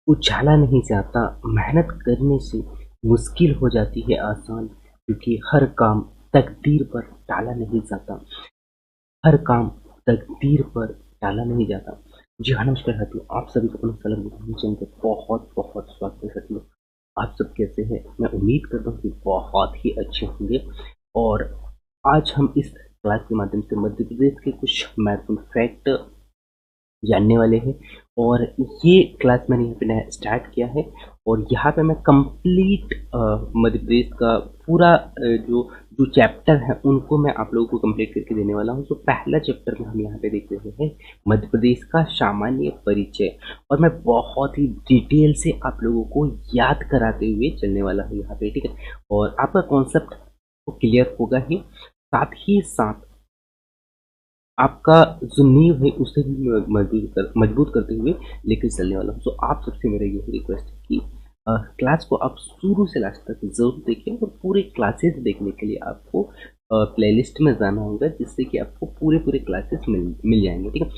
उछाला नहीं जाता, मेहनत करने से मुश्किल हो जाती है आसान, क्योंकि हर काम तकदीर पर टाला नहीं जाता। हर काम तकदीर पर टाला नहीं जाता। जी हाँ, नमस्कार साथियों, आप सभी को अपना सलाम गुड चैनल पे बहुत-बहुत स्वागत है साथियों। आप सब कैसे हैं? मैं उम्मीद करता हूँ कि बहुत ही अच्छे होंगे और आज हम इस क्लास के माध्यम से मध्य प्रदेश के कुछ महत्वपूर्ण फैक्ट जानने वाले हैं और ये क्लास मैंने यहाँ पे नया स्टार्ट किया है और यहाँ पे मैं कंप्लीट मध्य प्रदेश का पूरा जो जो चैप्टर है उनको मैं आप लोगों को कंप्लीट करके देने वाला हूँ। तो पहला चैप्टर में हम यहाँ पे देख रहे हैं मध्य प्रदेश का सामान्य परिचय और मैं बहुत ही डिटेल से आप लोगों को याद कराते हुए चलने वाला हूँ यहाँ पे, ठीक है। और आपका कॉन्सेप्ट तो क्लियर होगा ही साथ आपका जो नींव है उसे भी मजबूत करते हुए लेकर चलने वाला हूँ। तो आप सबसे मेरा यही रिक्वेस्ट है कि क्लास को आप शुरू से लास्ट तक ज़रूर देखें और पूरे क्लासेस देखने के लिए आपको प्लेलिस्ट में जाना होगा, जिससे कि आपको पूरे क्लासेस मिल जाएंगे, ठीक है।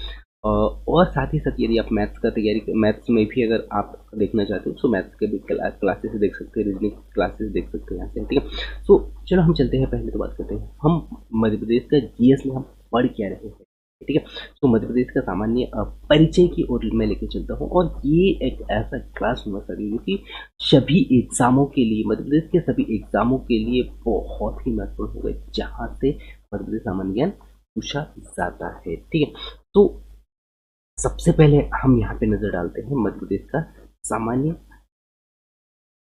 और साथ ही साथ यदि आप मैथ्स में भी अगर आप देखना चाहते हो तो मैथ्स के भी क्लासेस देख सकते हैं, रीजनिंग क्लासेस देख सकते हैं यहाँ से, ठीक है। तो चलो हम चलते हैं, पहले तो बात करते हैं हम मध्य प्रदेश का जीएस में हम पढ़ क्या रहे हैं, ठीक है। तो मध्य प्रदेश का सामान्य परिचय की ओर मैं लेके चलता हूँ और ये एक ऐसा क्लास होगा सर जो कि सभी एग्जामों के लिए, मध्य प्रदेश के सभी एग्जामों के लिए बहुत ही महत्वपूर्ण होगा, जहाँ से मध्य प्रदेश सामान्य ज्ञान पूछा जाता है, ठीक है। तो सबसे पहले हम यहाँ पे नजर डालते हैं मध्य प्रदेश का सामान्य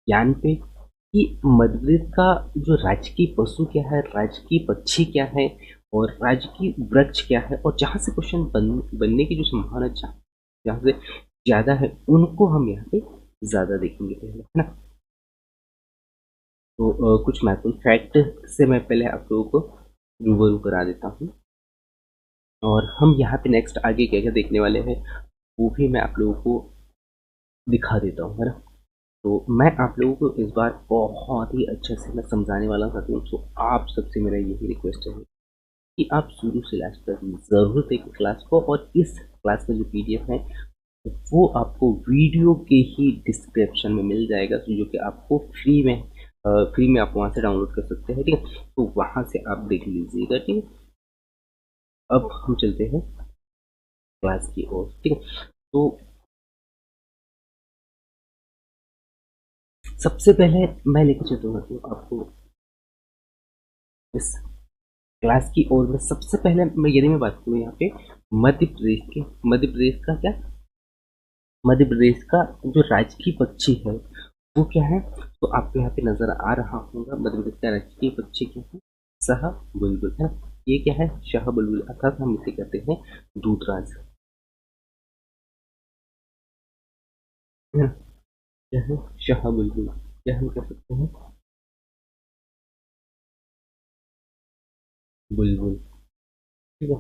ज्ञान पे कि मध्य प्रदेश का जो राजकीय पशु क्या है, राजकीय पक्षी क्या है और राजकीय वृक्ष क्या है, और जहाँ से क्वेश्चन बनने की जो संभावना जहाँ से ज़्यादा है उनको हम यहाँ पे ज़्यादा देखेंगे पहले, है ना। तो कुछ महत्वपूर्ण फैक्ट से मैं पहले आप लोगों को रूबरू करा देता हूँ और हम यहाँ पे नेक्स्ट आगे क्या क्या देखने वाले हैं वो भी मैं आप लोगों को दिखा देता हूँ, है ना। तो मैं आप लोगों को इस बार बहुत ही अच्छे से मैं समझाने वाला साथियों। तो आप सबसे मेरा यही रिक्वेस्ट है कि आप शुरू से लास्ट तक ज़रूर देखें क्लास को, और इस क्लास का जो पीडीएफ है वो आपको वीडियो के ही डिस्क्रिप्शन में मिल जाएगा, तो जो कि आपको फ्री में आप वहाँ से डाउनलोड कर सकते हैं, ठीक है। तो वहाँ से आप देख लीजिएगा, ठीक है। अब हम चलते हैं क्लास की ओर, ठीक है। तो सबसे पहले मैं लेकर चलता हूँ आपको इस क्लास की ओर में। सबसे पहले यदि मैं बात करूँ यहाँ पे मध्य प्रदेश का क्या, मध्य प्रदेश का जो राजकीय पक्षी है वो क्या है, तो आपको यहाँ पे नजर आ रहा होगा मध्य प्रदेश का राजकीय पक्षी क्या है, शाह बुलबुल, है ना। ये क्या है, शाह बुलबुल, अर्थात हम इसे कहते हैं दूधराज, है ना। क्या है, शाह बुलबुल, क्या हम कह सकते हैं, बुलबुल, ठीक है,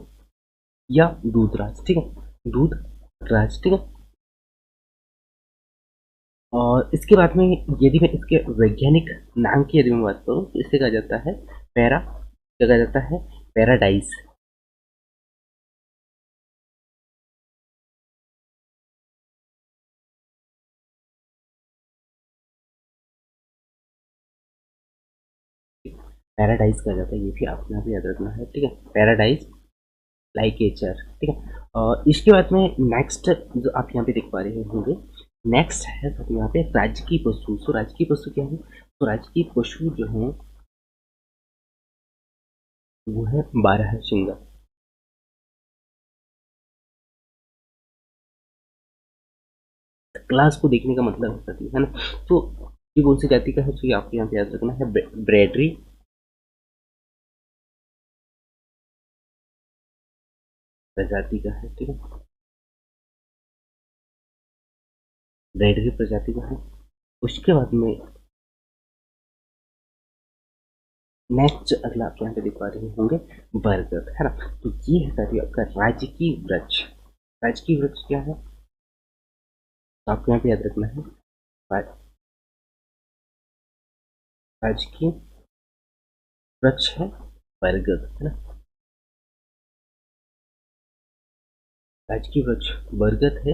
या दूधराज, ठीक है, दूधराज, ठीक है। और इसके बाद में यदि मैं इसके वैज्ञानिक नाम की यदि मैं बात करूँ तो इसे कहा जाता है क्या कहा जाता है, पैराडाइज, पैराडाइज कहा जाता है, ये भी आपको यहाँ पे याद रखना है, ठीक है। पैराडाइज लाइकेचर, ठीक है। और इसके बाद में नेक्स्ट जो आप यहाँ पे देख पा रहे होंगे, नेक्स्ट है सब यहाँ पे राजकीय पशु। तो राजकीय पशु क्या है, तो राजकीय पशु जो है वो है बारहसिंगा। क्लास को देखने का मतलब है ना। तो ये कौन सी जाति का है, तो ये आपको यहाँ पे याद रखना है, ब्रेडरी प्रजाति का है, ठीक है, ब्रेडरी प्रजाति का है। उसके बाद में नेक्स्ट अगला आप यहाँ पे देख पा रहे होंगे बरगद, है ना। तो ये है साथी आपका राजकीय वृक्ष। राजकीय वृक्ष क्या है, तो आपको यहाँ पे याद रखना है, राजकीय वृक्ष है बरगद, है ना। राजकीय वृक्ष बरगद है।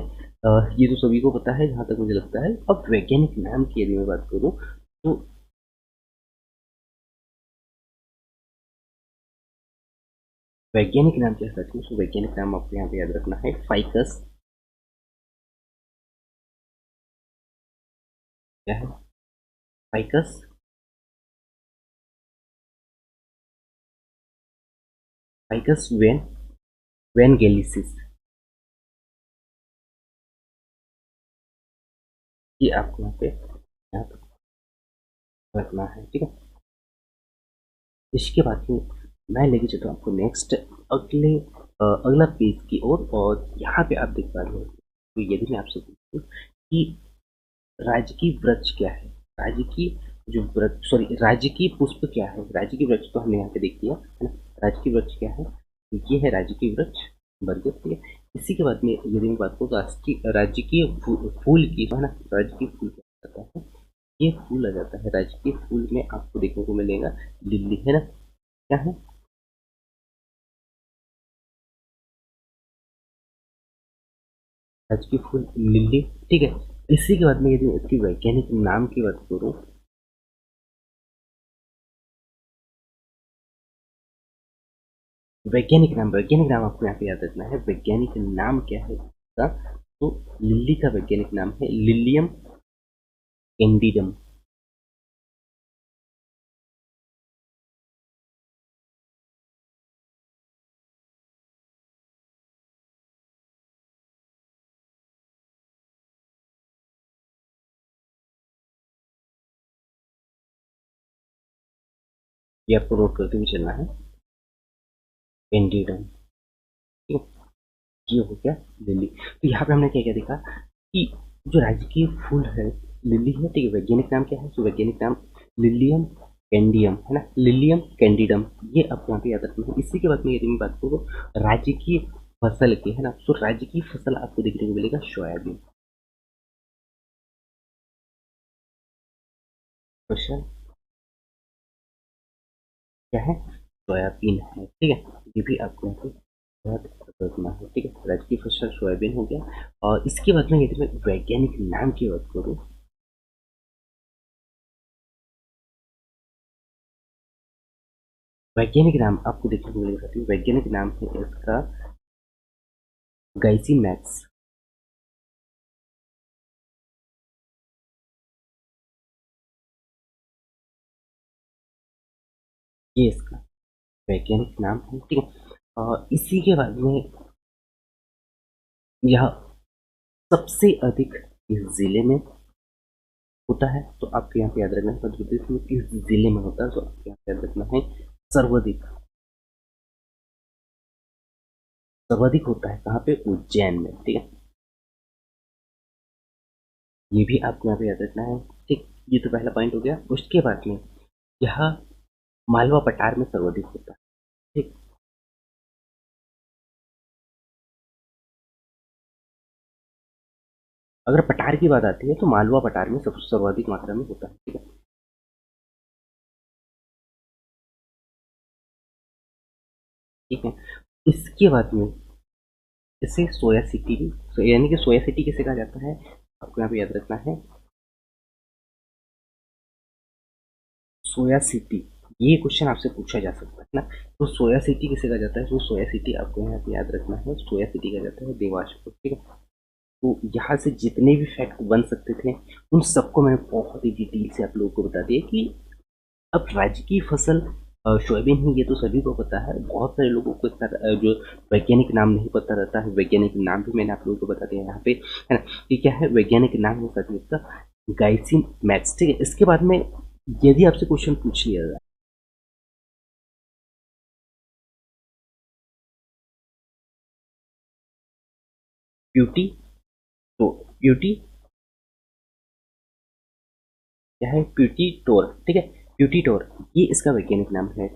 ये तो सभी को पता है जहाँ तक मुझे लगता है। अब वैज्ञानिक नाम की यदि मैं बात करूँ तो वैज्ञानिक नाम क्या है? तो वैज्ञानिक नाम आपको यहाँ पे याद रखना है फाइकस। क्या है? फाइकस। फाइकस वेनगेलिसिस। ये आपको यहाँ पे रखना है, ठीक है। इसके बाद में मैं लेके चलता हूँ आपको नेक्स्ट अगला पेज की ओर, और यहाँ पे आप देख पा रहे हो। तो यदि मैं आपसे पूछूं कि राजकीय वृक्ष क्या है, राजकीय जो वृक्ष, सॉरी, राजकीय पुष्प क्या है? राजकीय वृक्ष तो हमने यहाँ पे देख लिया है ना। राजकीय वृक्ष क्या है? तो ये है राजकीय वृक्ष बरगद, ठीक है। इसी के बाद में यदि मैं बात करूँ राष्ट्रीय राजकीय फूल की, तो है ना, राजकीय फूल क्या आता है? ये फूल आ जाता है राजकीय फूल में, आपको देखने को मिलेगा लिली, है ना। क्या है? राजकीय फूल लिली, ठीक है। इसी के बाद में यदि इसकी वैज्ञानिक नाम की बात करूँ, वैज्ञानिक नाम आपको यहाँ पे याद रखना है। वैज्ञानिक नाम क्या है इसका? तो लिली का वैज्ञानिक नाम है लिलियम कैंडिडम। ये आपको नोट करके भी चलना है, कैंडिडम, ठीक है। ये हो गया लिली। तो यहाँ पे हमने क्या क्या देखा कि जो राजकीय फूल है लिली है, ठीक है। वैज्ञानिक नाम क्या है? तो वैज्ञानिक नाम लिलियम कैंडियम, है ना, लिलियम कैंडिडम। ये आपको यहाँ पे याद रखना है। इसी के बाद में यदि मैं बात करूँ राज्य फसल की, है ना, तो राज्य की फसल आपको देखने को मिलेगा सोयाबीन। फसल क्या है? सोयाबीन है, ठीक है। ये भी आपको यहाँ पे याद रखना है, ठीक है। राज्य की फसल सोयाबीन हो गया। और इसके बाद में यदि मैं वैज्ञानिक नाम की बात करूँ, वैज्ञानिक नाम आपको देखने को मिलेगा साथियों। वैज्ञानिक नाम है इसका गाइसी मैक्स। ये इसका वैज्ञानिक नाम है, ठीक है। और इसी के बाद में यह सबसे अधिक इस जिले में होता है। तो आपको यहाँ पे याद रखना है मध्य प्रदेश में किस जिले में होता है, तो आपको यहाँ पे याद रखना है सर्वाधिक। सर्वाधिक होता है कहाँ पे? उज्जैन में, ठीक है। ये भी आपको यहाँ पे याद रखना है, ठीक। ये तो पहला पॉइंट हो गया। उसके बाद में यह मालवा पठार में सर्वाधिक होता है, ठीक। अगर पठार की बात आती है तो मालवा पठार में सबसे सर्वाधिक मात्रा में होता है, ठीक है। ठीक है। इसके बाद में इसे सोया सिटी भी, यानी कि सोया सिटी किसे कहा जाता है? आपको यहाँ पे याद रखना है सोया सिटी। ये क्वेश्चन आपसे पूछा जा सकता है ना। तो सोया सिटी किसे कहा जाता है? तो सोया सिटी आपको यहाँ पे याद रखना है, सोया सिटी कहा जाता है देवास को, ठीक है। तो यहाँ से जितने भी फैक्ट बन सकते थे उन सबको मैंने बहुत ही डिटेल से आप लोगों को बता दिया कि अब राज्य की फसल सोयाबीन ही, ये तो सभी को पता है। बहुत सारे लोगों को इसका जो वैज्ञानिक नाम नहीं पता रहता है। वैज्ञानिक नाम भी मैंने आप लोगों को बता दिया यहाँ पे, है ना। ये क्या है? वैज्ञानिक नाम है साथियों इसका गाइसिन मैक्स, ठीक है। इसके बाद में यदि आपसे क्वेश्चन पूछ लिया जाए ब्यूटी, तो ब्यूटी क्या है? ब्यूटी टोर, ठीक है। ब्यूटी टोर ये इसका वैज्ञानिक नाम है।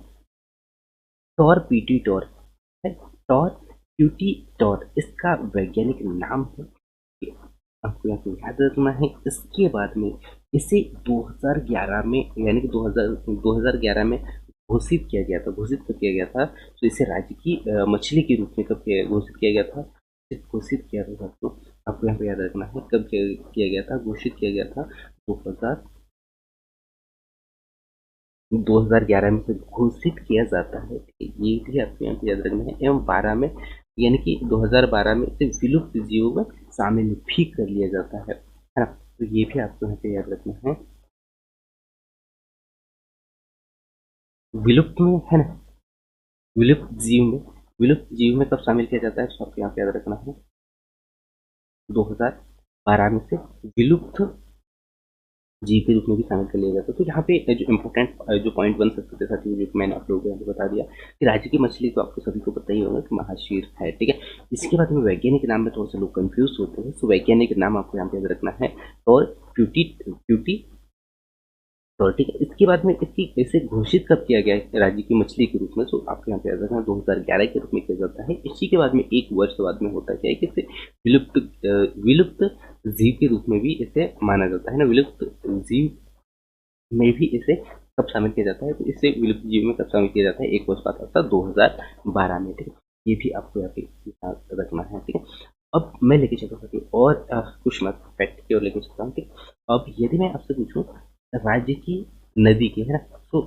टॉर पीटी टॉर है। टॉर क्यूटी टॉर इसका वैज्ञानिक नाम है। ये आपको यहाँ पे याद रखना है। इसके बाद में इसे 2011 में, यानी कि 2011 में घोषित किया गया था। घोषित कब किया गया था? तो इसे राज्य की मछली के रूप में कब घोषित किया गया था? घोषित किया था दोस्तों आपको यहाँ पे याद रखना है कब किया गया था, घोषित किया गया था 2000 2011 में से घोषित किया जाता है। ये भी आपको यहाँ पे याद रखना है। एवं 12 में यानी कि 2012 में इसे विलुप्त जीवों में शामिल भी कर लिया जाता है ना। तो ये भी आपको यहाँ पे याद रखना है। विलुप्त में है ना, विलुप्त जीव में कब शामिल किया जाता है, तो आपको यहाँ पे याद रखना है 2012 में से विलुप्त जी के रूप में भी शामिल कर लिया जाता है। तो यहाँ पे जो इम्पोर्टेंट जो पॉइंट बन सकते थे साथियों, जो मैंने आप लोगों को बता दिया कि राज्य की मछली तो आपको सभी को पता ही होगा कि महाशीर है, ठीक है। इसके बाद में वैज्ञानिक नाम में थोड़ा सा लोग कंफ्यूज होते हैं, तो वैज्ञानिक नाम आपको यहाँ पे याद रखना है और प्यूटी प्यूटी तो ठीक है। इसके बाद में इसकी इसे घोषित कब किया गया है राज्य की मछली के रूप में, तो आपको यहाँ पे याद रखना 2011 के रूप में किया जाता है। इसी के बाद में एक वर्ष बाद में होता क्या है कि इसे विलुप्त जीव के रूप में भी इसे माना जाता है ना। विलुप्त जीव में भी इसे कब शामिल किया जाता है, तो इसे विलुप्त जीव में कब शामिल किया जाता है, एक वर्ष बाद आता है 2012 में, ठीक है। ये भी आपको यहाँ पे याद रखना है, ठीक है। अब मैं लेके चलता हूँ और कुछ मत फैक्ट की ओर लेके चलता हूँ, ठीक। अब यदि मैं आपसे पूछूं राज्य की नदी की, है ना, तो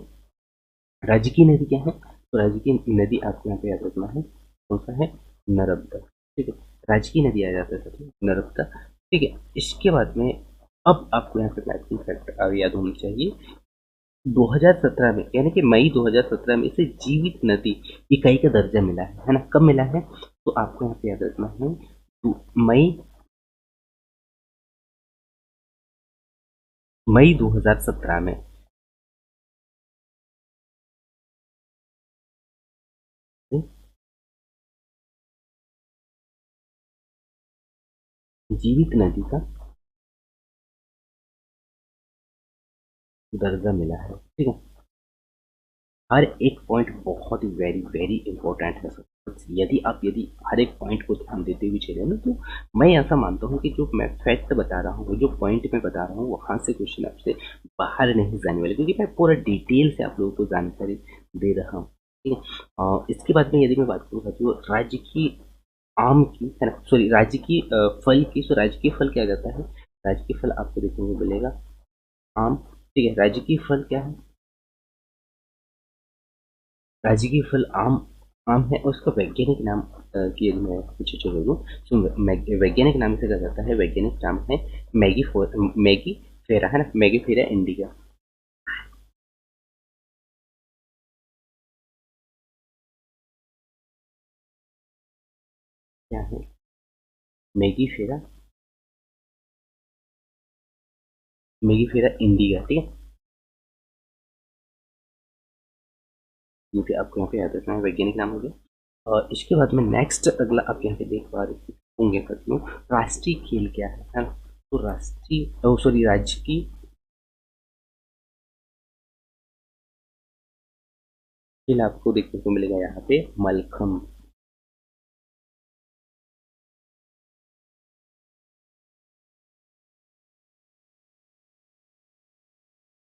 राज्य की नदी क्या है, तो राज्य की नदी आपको यहाँ पे याद रखना है कौन सा है, नर्मदा, ठीक है। राज्य की नदी आ जाता है सर नर्मदा, ठीक है। इसके बाद में अब आपको यहाँ पे मैथिंग फैक्ट याद होनी चाहिए। 2017 में यानी कि मई 2017 में इसे जीवित नदी इकाई का दर्जा मिला है ना। कब मिला है, तो आपको यहाँ पे याद रखना है मई 2017 में जीवित नदी का दर्जा मिला है, ठीक है। हर एक पॉइंट बहुत ही वेरी वेरी इंपॉर्टेंट है सर। यदि हर एक पॉइंट को ध्यान देते हुए चले ना, तो मैं ऐसा मानता हूँ कि जो मैं फैक्ट बता रहा हूँ, जो पॉइंट मैं बता रहा हूँ, वहाँ से क्वेश्चन आपसे बाहर नहीं जाने वाले, क्योंकि मैं पूरा डिटेल से आप लोगों को जानकारी दे रहा हूँ, ठीक है। और इसके बाद में यदि मैं बात करूँ साथियों राज्य की आम की, है ना, सॉरी राज्य की फल की, तो राज्य की फल क्या जाता है, राज्य की फल आपको देखने को मिलेगा आम, ठीक है। राज्य की फल क्या है, राज्य की फल आम आम है, और उसका वैज्ञानिक नाम की यदि मैं कुछ बोलूँ, तो वैज्ञानिक नाम से कहा जाता है, वैज्ञानिक नाम है मैगी फेरा, है ना, मैगी फेरा इंडिका, क्या है, मैगी फेरा, मैगी फेरा इंडिका, ठीक है। ये भी आपको यहाँ पे याद रखना है, वैज्ञानिक नाम हो गया। और इसके बाद में नेक्स्ट अगला आप यहाँ पे देख पा रहे होंगे साथियों, राष्ट्रीय खेल क्या है ना। तो राष्ट्रीय सॉरी राज्य की खेल आपको देखने को मिलेगा यहाँ पे मलखम,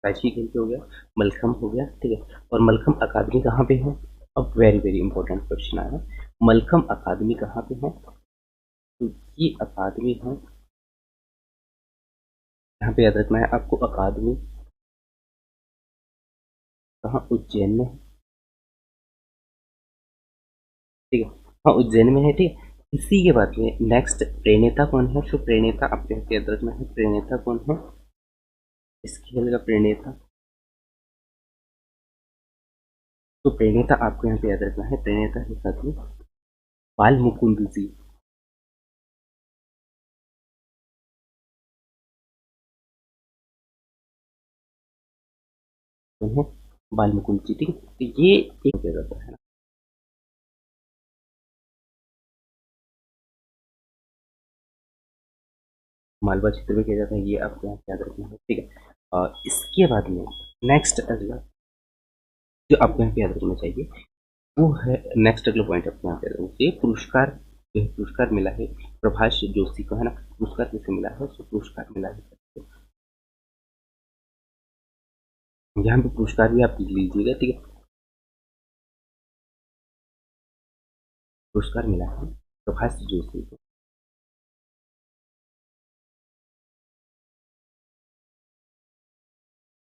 राजकीय खेल पे हो गया, मलखम हो गया, ठीक है। और मलखम अकादमी कहाँ पे है, अब वेरी वेरी इंपॉर्टेंट क्वेश्चन आया, मलखम अकादमी कहाँ पे है, तो ये अकादमी है, यहाँ पे याद रखना है आपको अकादमी कहाँ, उज्जैन में है, ठीक है। हाँ उज्जैन में है, ठीक है। इसी के बाद में नेक्स्ट प्रणेता कौन है, तो प्रणेता आपको यहाँ पे याद रखना है, प्रणेता कौन है, इस खेल का प्रणेता, तो प्रणेता आपको यहाँ पे याद रखना है, प्रणेता के साथ में बाल मुकुंद जी, कौन है, बाल मुकुंद जी, ठीक है। तो ये एक हो जाता है, मालवा क्षेत्र में किया जाता है, ये आपको यहाँ पे याद रखना है, ठीक है। और इसके बाद में नेक्स्ट अगला जो आपको यहाँ पे याद रखना चाहिए, वो है नेक्स्ट अगला पॉइंट आपको यहाँ पे याद रखना चाहिए, पुरस्कार जो है, पुरस्कार मिला है प्रभाष जोशी को, है ना। पुरस्कार किसे मिला है, तो पुरस्कार मिला है, यहाँ पे पुरस्कार भी आप लिख लीजिएगा, ठीक है। पुरस्कार मिला है प्रभाष जोशी को,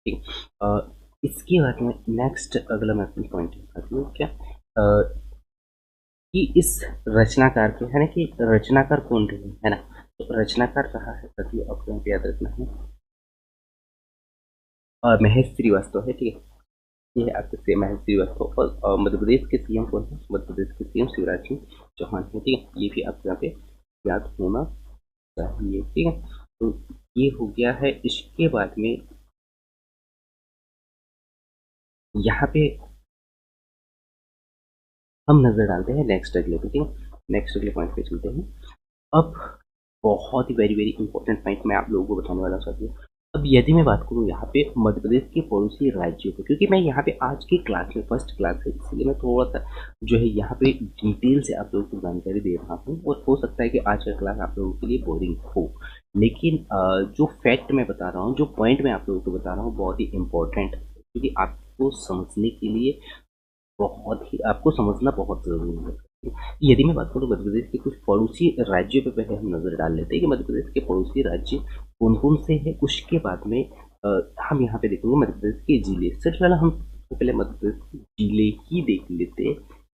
ठीक है। इसके बाद में नेक्स्ट अगला महत्वपूर्ण पॉइंट बताती हूँ क्या, अ, कि इस रचनाकार के है ना, कि रचनाकार कौन रहे है ना। तो रचनाकार कहा है साथियों, आपको यहाँ पे याद रखना है महेश श्रीवास्तव है, ठीक है। ये है आपके सीएम महेश श्रीवास्तव, और मध्य प्रदेश के सीएम कौन है, मध्य प्रदेश के सीएम शिवराज सिंह चौहान है, ठीक है। ये भी आपको यहाँ पे याद होना चाहिए, ठीक है। तो ये हो गया है। इसके बाद में यहाँ पे हम नजर डालते हैं नेक्स्ट अगले पे, ठीक है। नेक्स्ट अगले पॉइंट पे चलते हैं। अब बहुत ही वेरी वेरी इंपॉर्टेंट पॉइंट मैं आप लोगों को बताने वाला साथियों। अब यदि मैं बात करूँ यहाँ पे मध्य प्रदेश के पड़ोसी राज्यों को, क्योंकि मैं यहाँ पे आज की क्लास में फर्स्ट क्लास है, इसलिए मैं थोड़ा सा जो है यहाँ पे डिटेल से आप लोगों को जानकारी दे रहा हूँ, और हो सकता है कि आज का क्लास आप लोगों के लिए बोरिंग हो, लेकिन जो फैक्ट मैं बता रहा हूँ, जो पॉइंट मैं आप लोगों को बता रहा हूँ, बहुत ही इंपॉर्टेंट है, क्योंकि आपको समझने के लिए बहुत ही आपको समझना बहुत ज़रूरी है। यदि मैं बात करूँ मध्य प्रदेश के कुछ पड़ोसी राज्यों पे पहले हम नज़र डाल लेते हैं कि मध्य प्रदेश के पड़ोसी राज्य कौन-कौन से हैं। उसके बाद में हम यहाँ पे देखेंगे मध्य प्रदेश के ज़िले। सबसे पहले हम पहले मध्य प्रदेश के ज़िले ही देख लेते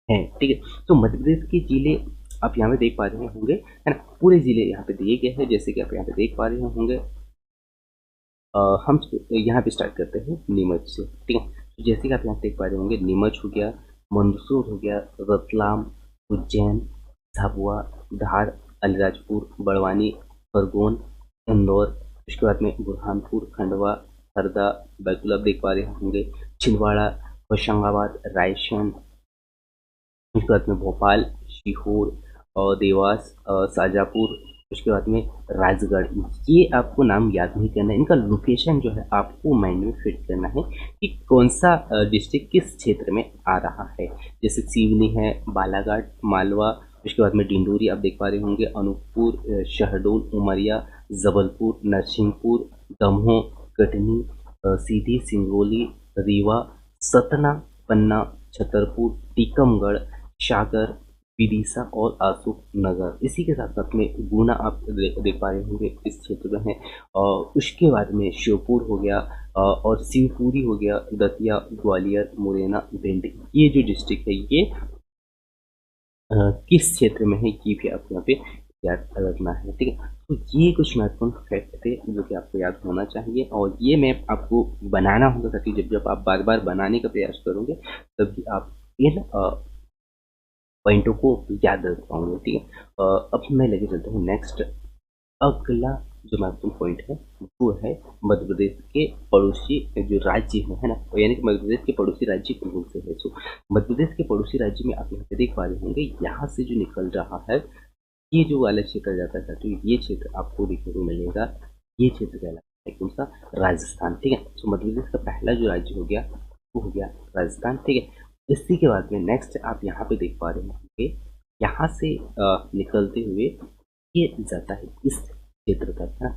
हैं, ठीक है। तो मध्य प्रदेश के ज़िले आप यहाँ पे देख पा रहे होंगे, है ना? पूरे ज़िले यहाँ पे दिए गए हैं, जैसे कि आप यहाँ पे देख पा रहे होंगे। हम यहाँ पे स्टार्ट करते हैं नीमच से, ठीक है। तो जैसे कि आप यहाँ देख पा रहे होंगे, नीमच हो गया, मंदसौर हो गया, रतलाम, उज्जैन, झाबुआ, धार, अलीराजपुर, बड़वानी, खरगोन, इंदौर, उसके बाद में बुरहानपुर, खंडवा, हरदा, बैतूल आप देख पा रहे होंगे, छिंदवाड़ा, होशंगाबाद, रायसेन, उसके बाद में भोपाल, सीहोर और देवास, शाजापुर, उसके बाद में राजगढ़। ये आपको नाम याद नहीं करना है, इनका लोकेशन जो है आपको माइंड में फिट करना है कि कौन सा डिस्ट्रिक्ट किस क्षेत्र में आ रहा है। जैसे सिवनी है, बालाघाट, मालवा, उसके बाद में डिंडोरी आप देख पा रहे होंगे, अनूपपुर, शहडोल, उमरिया, जबलपुर, नरसिंहपुर, दमोह, कटनी, सीधी, सिंगरौली, रीवा, सतना, पन्ना, छतरपुर, टीकमगढ़, सागर, विदिशा और अशोक नगर। इसी के साथ साथ में गुना आप देख पा रहे होंगे इस क्षेत्र में है, और उसके बाद में श्योपुर हो गया, और शिवपुरी हो गया, दतिया, ग्वालियर, मुरैना, भिंड। ये जो डिस्ट्रिक्ट है ये किस क्षेत्र में है, ये भी आपको यहाँ पे याद रखना है, ठीक है। तो ये कुछ महत्वपूर्ण फैक्ट थे जो कि आपको याद होना चाहिए, और ये मैप आपको बनाना होगा ताकि जब जब आप बार बार बनाने का प्रयास करोगे तभी आप इन पॉइंटों को याद रख पाऊंगे, ठीक है। अब मैं लेके चलता हूँ नेक्स्ट अगला जो महत्वपूर्ण पॉइंट है, वो है मध्य प्रदेश के पड़ोसी जो राज्य है ना, यानी कि मध्य प्रदेश के पड़ोसी राज्य कौन से है। सो मध्य प्रदेश के पड़ोसी राज्य में आप यहाँ पे देख पा रहे होंगे, यहाँ से जो निकल रहा है ये जो वाला क्षेत्र जाता है, तो ये क्षेत्र आपको देखने को मिलेगा। ये क्षेत्र कहलाता है कौन सा, राजस्थान, ठीक है। तो मध्य प्रदेश का पहला जो राज्य हो गया वो हो गया राजस्थान, ठीक है। इसी के बाद में नेक्स्ट आप यहाँ पे देख पा रहे होंगे, यहाँ से निकलते हुए ये जाता है इस क्षेत्र तक, है।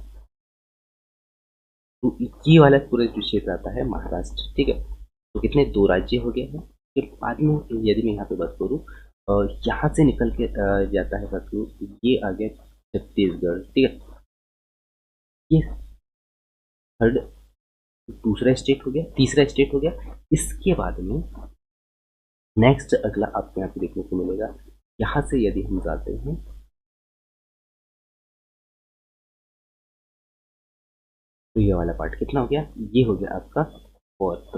तो ये वाला पूरा जो क्षेत्र आता है महाराष्ट्र, ठीक है। तो कितने दो राज्य हो गए हैं। फिर बाद में यदि मैं यहाँ पे बात करूँ, यहाँ से निकल के जाता है साथियों, ये आ गया छत्तीसगढ़, ठीक है। ये थर्ड दूसरा स्टेट हो गया, तीसरा स्टेट हो गया। इसके बाद में नेक्स्ट अगला आपको यहाँ पे देखने को मिलेगा, यहाँ से यदि हम जाते हैं तो ये वाला पार्ट कितना हो गया, ये हो गया आपका फोर्थ,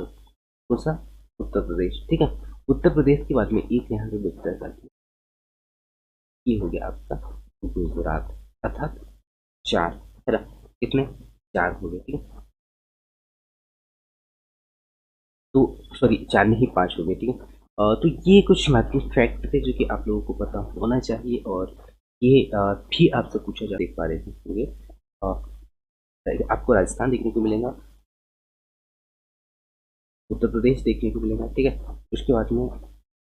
कौन सा, उत्तर प्रदेश, ठीक है। उत्तर प्रदेश के बाद में एक यहाँ पे बचता है साथियों, ये हो गया आपका गुजरात, अर्थात चार, है ना। कितने, चार हो गए, ठीक है। तो सॉरी चार नहीं, पांच हो गए, ठीक है। तो ये कुछ महत्वपूर्ण फैक्ट थे जो कि आप लोगों को पता होना चाहिए, और ये भी आपसे पूछा जा देख पा रहे होंगे। आपको राजस्थान देखने को मिलेगा, उत्तर प्रदेश देखने को मिलेगा, ठीक है। उसके बाद में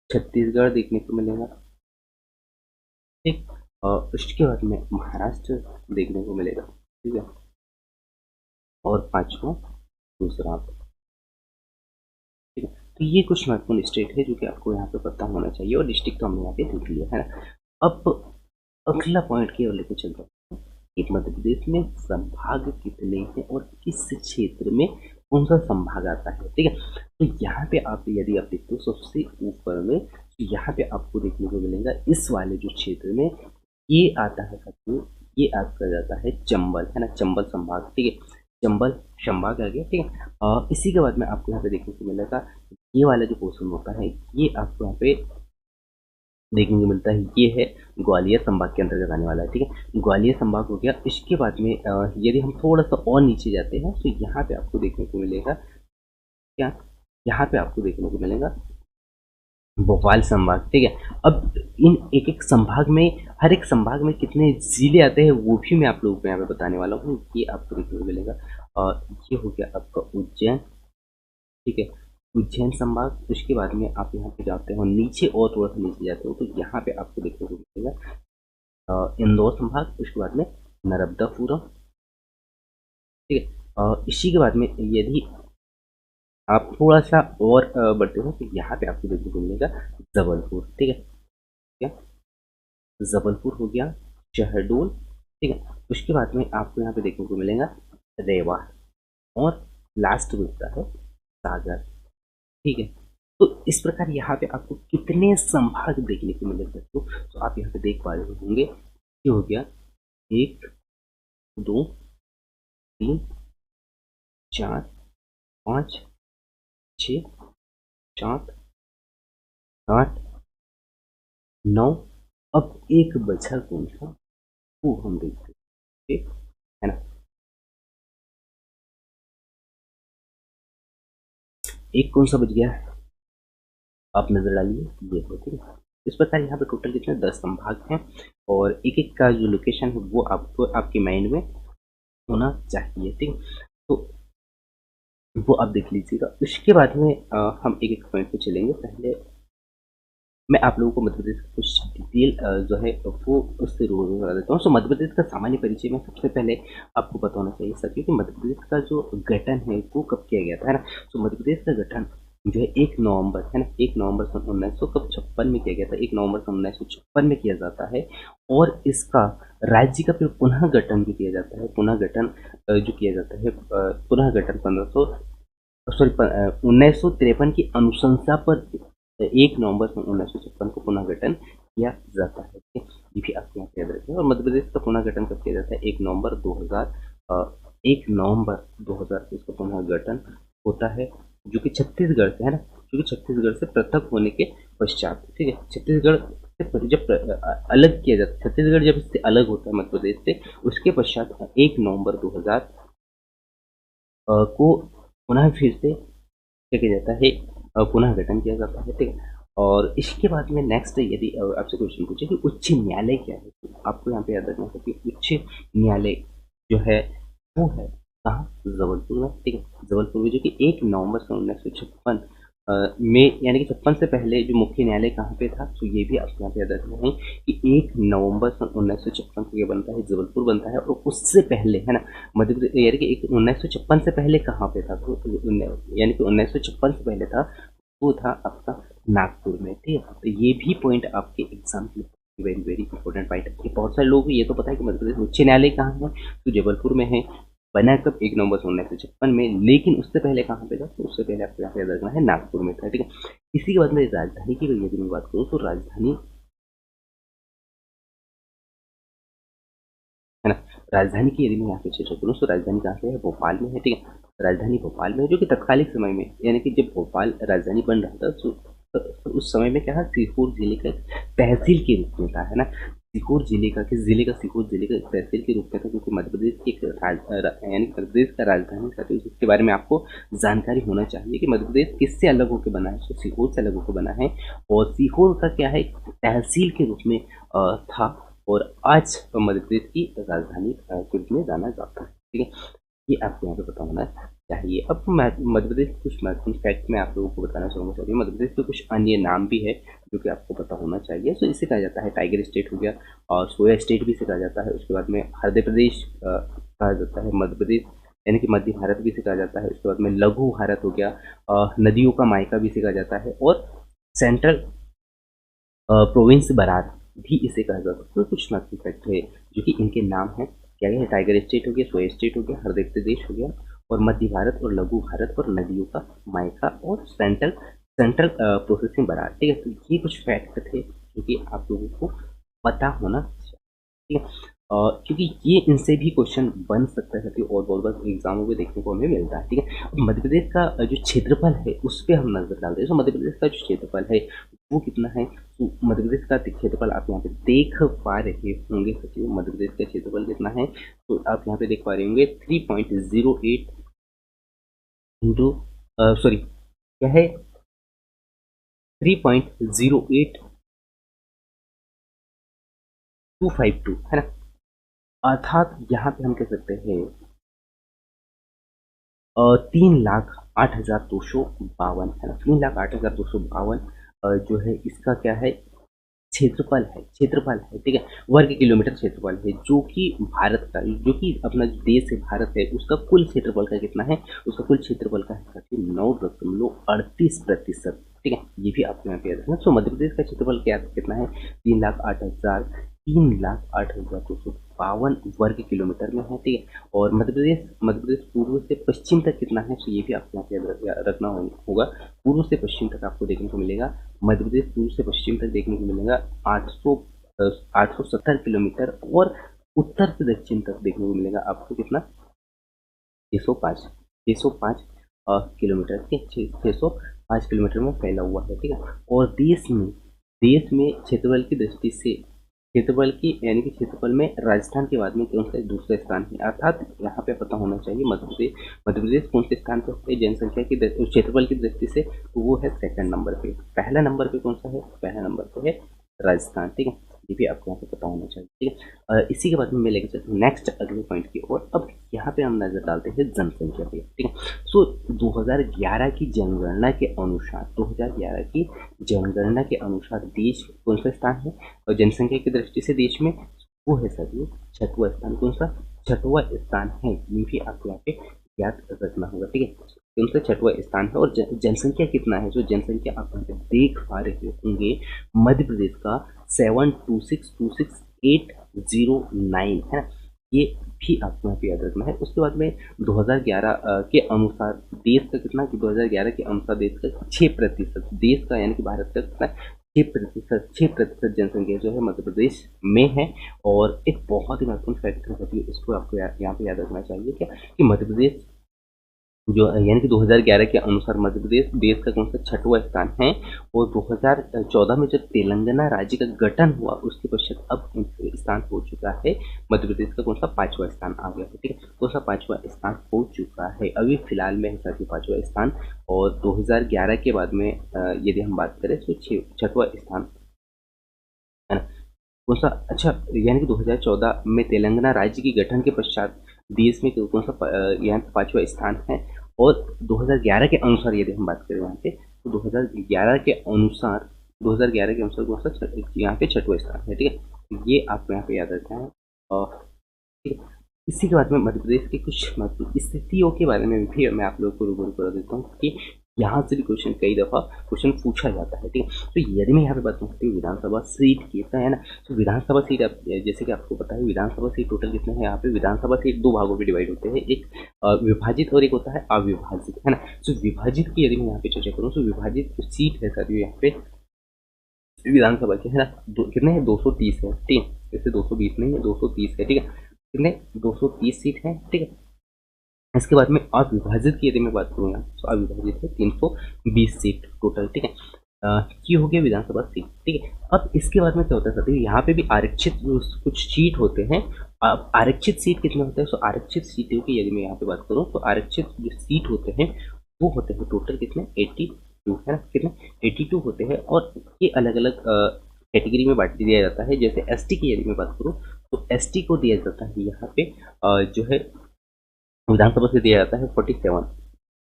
छत्तीसगढ़ देखने को मिलेगा, ठीक। और उसके बाद में महाराष्ट्र देखने को मिलेगा, ठीक है। और पांचवा गुजरात, ठीक है। तो ये कुछ महत्वपूर्ण स्टेट है जो कि आपको यहाँ पे पता होना चाहिए, और डिस्ट्रिक्ट तो हमने यहाँ पे देख लिया है ना। अब अगला पॉइंट की ओर लेकर चलता हूँ कि मध्य प्रदेश में संभाग कितने हैं और किस क्षेत्र में कौन सा संभाग आता है, ठीक है। तो यहाँ पे आप यदि आप देखते हो सबसे ऊपर में, तो यहाँ पे आपको देखने को मिलेगा इस वाले जो क्षेत्र में ये आता है साथियों, ये आपका जाता है चंबल, है ना, चंबल संभाग, ठीक है। चंबल संभाग आ गया, ठीक है। और इसी के बाद में आपको यहाँ पे देखने को मिलेगा ये वाला जो पोर्शन होता है, ये आपको यहाँ पे देखने को मिलता है, ये है ग्वालियर संभाग के अंतर्गत आने वाला है, ठीक है। ग्वालियर संभाग हो गया। इसके बाद में यदि हम थोड़ा सा और नीचे जाते हैं तो यहाँ पे आपको देखने को मिलेगा क्या, यहाँ पे आपको देखने को मिलेगा भोपाल संभाग, ठीक है। अब इन एक एक संभाग में, हर एक संभाग में कितने जिले आते हैं वो भी मैं आप लोगों को यहाँ पे बताने वाला हूँ, ये आपको देखने को मिलेगा। और ये हो गया आपका उज्जैन, ठीक है, उज्जैन संभाग। उसके बाद में आप यहाँ पे जाते हो नीचे और थोड़ा सा नीचे जाते हो तो यहाँ पे आपको देखने को मिलेगा इंदौर संभाग। उसके बाद में नर्मदापुरम, ठीक है। इसी के बाद में यदि आप थोड़ा सा और बढ़ते हो तो यहाँ पे आपको देखने को मिलेगा जबलपुर, ठीक है, क्या जबलपुर हो गया, शहडोल, ठीक है। उसके बाद में आपको यहाँ पे देखने को मिलेगा रेवा, और लास्ट बचता है सागर, ठीक है। तो इस प्रकार यहाँ पे आपको कितने संभाग देखने को मिले सकते हो, तो आप यहाँ पे देख पा रहे होंगे, ये हो गया 1 2 3 4 5 6 7 8 9। अब एक बचा कौन सा, वो हम देखते हैं, ठीक है ना। एक कौन सा बच गया, आप नजर डालिए, ये है, ठीक है। इस प्रकार यहाँ पे टोटल कितने 10 संभाग हैं, और एक एक का जो लोकेशन है वो आपको आपके माइंड में होना चाहिए, ठीक है। तो वो आप देख लीजिएगा। उसके बाद में हम एक एक पॉइंट पे चलेंगे। पहले मैं आप लोगों को मध्य प्रदेश का कुछ डिटेल जो है वो उससे रूबरू करा देता हूँ। सो मध्य प्रदेश का सामान्य परिचय में सबसे पहले आपको पता होना चाहिए सर, क्योंकि मध्य प्रदेश का जो गठन है वो कब किया गया था, है ना। सो मध्य प्रदेश का गठन जो है 1 नवंबर, है ना, 1 नवंबर सन 1956 में किया गया था। 1 नवंबर सन 1956 में किया जाता है, और इसका राज्य का फिर पुनः गठन भी किया जाता है। पुनः गठन जो किया जाता है, पुनः गठन 1953 की अनुशंसा पर 1 नवंबर सन 1956 को पुनः गठन किया जाता है, ठीक है। ये भी आपको यहाँ पे याद रखें। और मध्य प्रदेश का पुनः गठन कब किया जाता है, 1 नवंबर 2000, 1 नवंबर 2000 को इसका पुनः गठन होता है, जो कि छत्तीसगढ़ से, है ना, जो कि छत्तीसगढ़ से पृथक होने के पश्चात, ठीक है। छत्तीसगढ़ से जब अलग किया जाता है, छत्तीसगढ़ जब इससे अलग होता है मध्य प्रदेश से, उसके पश्चात 1 नवंबर 2000 को पुनः फिर से क्या किया जाता है, पुनः गठन किया जाता है, ठीक है। और इसके बाद में नेक्स्ट यदि आपसे क्वेश्चन पूछे कि उच्च न्यायालय क्या है, तो आपको यहाँ पे याद रखना है कि उच्च न्यायालय जो है वो है कहाँ, जबलपुर में, ठीक है। जबलपुर में, जो कि 1 नवंबर सन 1956 में, यानी कि 56 से पहले जो मुख्य न्यायालय कहाँ पे था, तो ये भी आपको यहाँ पे याद रखना है कि 1 नवंबर सन 1956 को ये बनता है, जबलपुर बनता है। और उससे पहले, है ना, मध्य प्रदेश, यानी कि 1956 से पहले कहाँ पे था, तो यानी कि 1956 से पहले था, वो था आपका नागपुर में, ठीक है। तो ये भी पॉइंट आपके एग्जाम के वेरी वेरी इंपॉर्टेंट पॉइंट है। बहुत सारे लोगों को ये तो पता है कि मध्य प्रदेश उच्च न्यायालय कहाँ है, तो जबलपुर में है, बना कब 1 नवंबर 1956 में, लेकिन उससे पहले कहाँ पे था, तो उससे पहले आपको यहाँ पे याद रखना है नागपुर में था, ठीक है। इसी के बाद में राजधानी की यदि मैं बात करूँ, तो राजधानी, है ना, राजधानी की यदि मैं यहाँ पे चर्चा करूँ तो राजधानी कहाँ पे है, भोपाल में है, ठीक है। राजधानी भोपाल में है, जो कि तत्कालिक समय में, यानी कि जब भोपाल राजधानी बन रहा था तो उस समय में क्या है, सीहोर जिले का तहसील के रूप में था, है ना। सीहोर जिले का, किस जिले का, सीहोर जिले का तहसील के रूप में था, क्योंकि मध्य प्रदेश की एक यानी मध्य प्रदेश का राजधानी था, तो इसके बारे में आपको जानकारी होना चाहिए कि मध्य प्रदेश किससे अलग होकर बना है, तो सीहोर से अलग होकर बना है। और सीहोर का क्या है, तहसील के रूप में था, और आज मध्य प्रदेश की राजधानी के रूप में जाना जाता है, ठीक है। ये आपको यहाँ पे पता होना चाहिए। अब मध्य प्रदेश के कुछ महत्वपूर्ण फैक्ट मैं आप लोगों को बताना चाहूँगा। चाहिए मध्य प्रदेश के कुछ अन्य नाम भी है जो कि आपको पता होना चाहिए। तो इसे कहा जाता है टाइगर स्टेट हो गया, और सोया स्टेट भी इसे कहा जाता है। उसके बाद में हृदय प्रदेश कहा जाता है मध्य प्रदेश, यानी कि मध्य भारत भी इसे कहा जाता है। उसके बाद में लघु भारत हो गया, नदियों का मायका भी इसे कहा जाता है, और सेंट्रल प्रोविंस बरार भी इसे कहा जाता है। तो कुछ महत्वपूर्ण फैक्ट है जो कि इनके नाम है, क्या है, टाइगर स्टेट हो गया, सोया स्टेट हो गया, हृदय प्रदेश हो गया, और मध्य भारत और लघु भारत और नदियों का मायका और सेंट्रल सेंट्रल प्रोसेसिंग बरार। ठीक है, तो ये कुछ फैक्ट थे जो कि आप लोगों को पता होना चाहिए। ठीक है, क्योंकि ये इनसे भी क्वेश्चन बन सकता है और बहुत बार एग्जामों में देखने को हमें मिलता है। ठीक है, अब मध्य प्रदेश का जो क्षेत्रफल है उस पर हम नजर डालते हैं। तो मध्य प्रदेश का जो क्षेत्रफल है वो कितना है, तो मध्य प्रदेश का क्षेत्रफल आप यहाँ पे देख पा रहे होंगे सचिव। मध्य प्रदेश का क्षेत्रफल कितना है, तो आप यहाँ पे देख पा रहे होंगे 3.08 इंटू सॉरी क्या है 3.08252 है ना। अर्थात यहाँ पे हम कह सकते हैं 3,08,252 है ना। 3,08,252 जो है इसका क्या है क्षेत्रफल है, क्षेत्रफल है। ठीक है, वर्ग किलोमीटर क्षेत्रफल है, जो कि भारत का, जो कि अपना जो देश है भारत है, उसका कुल क्षेत्रफल का कितना है, उसका कुल क्षेत्रफल का है 9.38%। ठीक है, ये भी आपको यहाँ पे याद रखना। सो मध्य प्रदेश का क्षेत्रफल क्या कितना है, 3,08,252 वर्ग किलोमीटर में है। ठीक है, और मध्य प्रदेश पूर्व से पश्चिम तक कितना है, तो ये भी आपको यहाँ पे याद रखना होगा। पूर्व से पश्चिम तक आपको देखने को मिलेगा, मध्य प्रदेश पूर्व से पश्चिम तक देखने को मिलेगा 870 किलोमीटर, और उत्तर से दक्षिण तक देखने को मिलेगा आपको कितना 605 किलोमीटर के 605 किलोमीटर में फैला हुआ है। ठीक है, और देश में क्षेत्रफल की दृष्टि से, क्षेत्रफल की यानी कि क्षेत्रफल में राजस्थान के बाद में कौन सा दूसरा स्थान है। अर्थात यहाँ पे पता होना चाहिए मध्य प्रदेश कौन से स्थान पर है जनसंख्या की क्षेत्रफल की दृष्टि से, तो वो है सेकंड नंबर पे। पहला नंबर पे कौन सा है, पहला नंबर पे है राजस्थान। ठीक है, ये भी आपको यहाँ पे पता होना चाहिए। ठीक है, इसी के बाद में मैं लेकर चलता हूँ नेक्स्ट अगले पॉइंट की ओर। अब यहाँ पे हम नजर डालते हैं जनसंख्या पे। ठीक है, सो 2011 की जनगणना के अनुसार, 2011 की जनगणना के अनुसार देश कौन सा स्थान है और जनसंख्या की दृष्टि से देश में, वो है सभी छठवां स्थान। कौन सा छठवां स्थान है, ये भी आपको यहाँ पे याद रखना होगा। ठीक है, कौन सा छठवां स्थान है और जनसंख्या कितना है, जो जनसंख्या आप यहाँ पे देख पा रहे होंगे मध्य प्रदेश का 72626,809 है ना। ये भी आपको यहाँ पे याद रखना है। उसके बाद में 2011 के अनुसार देश का कितना, कि 2011 के अनुसार देश का 6%, देश का यानी कि भारत का कितना 6% जनसंख्या जो है मध्य प्रदेश में है। और एक बहुत ही महत्वपूर्ण फैक्टर है, इसको आपको यहाँ पे याद रखना चाहिए क्या, कि मध्य प्रदेश जो यानी कि 2011 के अनुसार मध्य प्रदेश देश का कौन सा छठवां स्थान है। और 2014 में जब तेलंगाना राज्य का गठन हुआ उसके पश्चात अब स्थान हो चुका है मध्य प्रदेश का कौन सा पांचवा स्थान आ गया है। ठीक है, कौन सा पांचवा स्थान हो चुका है, अभी फिलहाल में है साथी पांचवा स्थान। और 2011 के बाद में यदि हम बात करें तो छठवां स्थान है ना। कौन सा, अच्छा यानी कि 2014 में तेलंगाना राज्य के गठन के पश्चात देश में कौन सा यहाँ पे पांचवा स्थान है। और 2011 के अनुसार यदि हम बात करें यहाँ पे, तो 2011 के अनुसार, 2011 के अनुसार कौन सा यहाँ पे छठवां स्थान है। ठीक है, ये आपको यहाँ पे याद रखना है। और ठीक है, इसी के बाद में मध्य प्रदेश की कुछ महत्वपूर्ण स्थितियों के बारे में भी मैं आप लोगों को रूबरू करा देता हूँ कि यहाँ से भी क्वेश्चन कई दफ़ा क्वेश्चन पूछा जाता है। ठीक है, तो यदि मैं यहाँ पे बात करती हूँ विधानसभा सीट की, है ना। तो विधानसभा सीट आप जैसे कि आपको पता है विधानसभा सीट टोटल कितने हैं, यहाँ पे विधानसभा सीट दो भागों में डिवाइड होते हैं, एक विभाजित और एक होता है अविभाजित, है ना। तो विभाजित की यदि मैं यहाँ पे चर्चा करूँ तो विभाजित सीट है सर यहाँ पे विधानसभा के, है ना, कितने हैं 230 है। ठीक है, जैसे 220 नहीं है 230 है। ठीक है, कितने 230 सीट है। ठीक है, इसके बाद में अविभाजित की यदि मैं बात करूँ तो अविभाजित है 320 सीट टोटल। ठीक है, ये हो गया विधानसभा सीट। ठीक है, अब इसके बाद में क्या होता है साथियों, यहाँ पे भी आरक्षित कुछ सीट होते हैं। अब आरक्षित सीट कितने होते हैं, तो आरक्षित सीटों की यदि मैं यहाँ पे बात करूँ तो आरक्षित जो सीट होते हैं वो होते हैं टोटल कितने 82 है ना, कितने 82 होते हैं। और ये अलग अलग कैटेगरी में बांट दिया जाता है। जैसे एसटी की यदि मैं बात करूँ तो एसटी को दिया जाता है यहाँ पे जो है विधानसभा से दिया जाता है 47,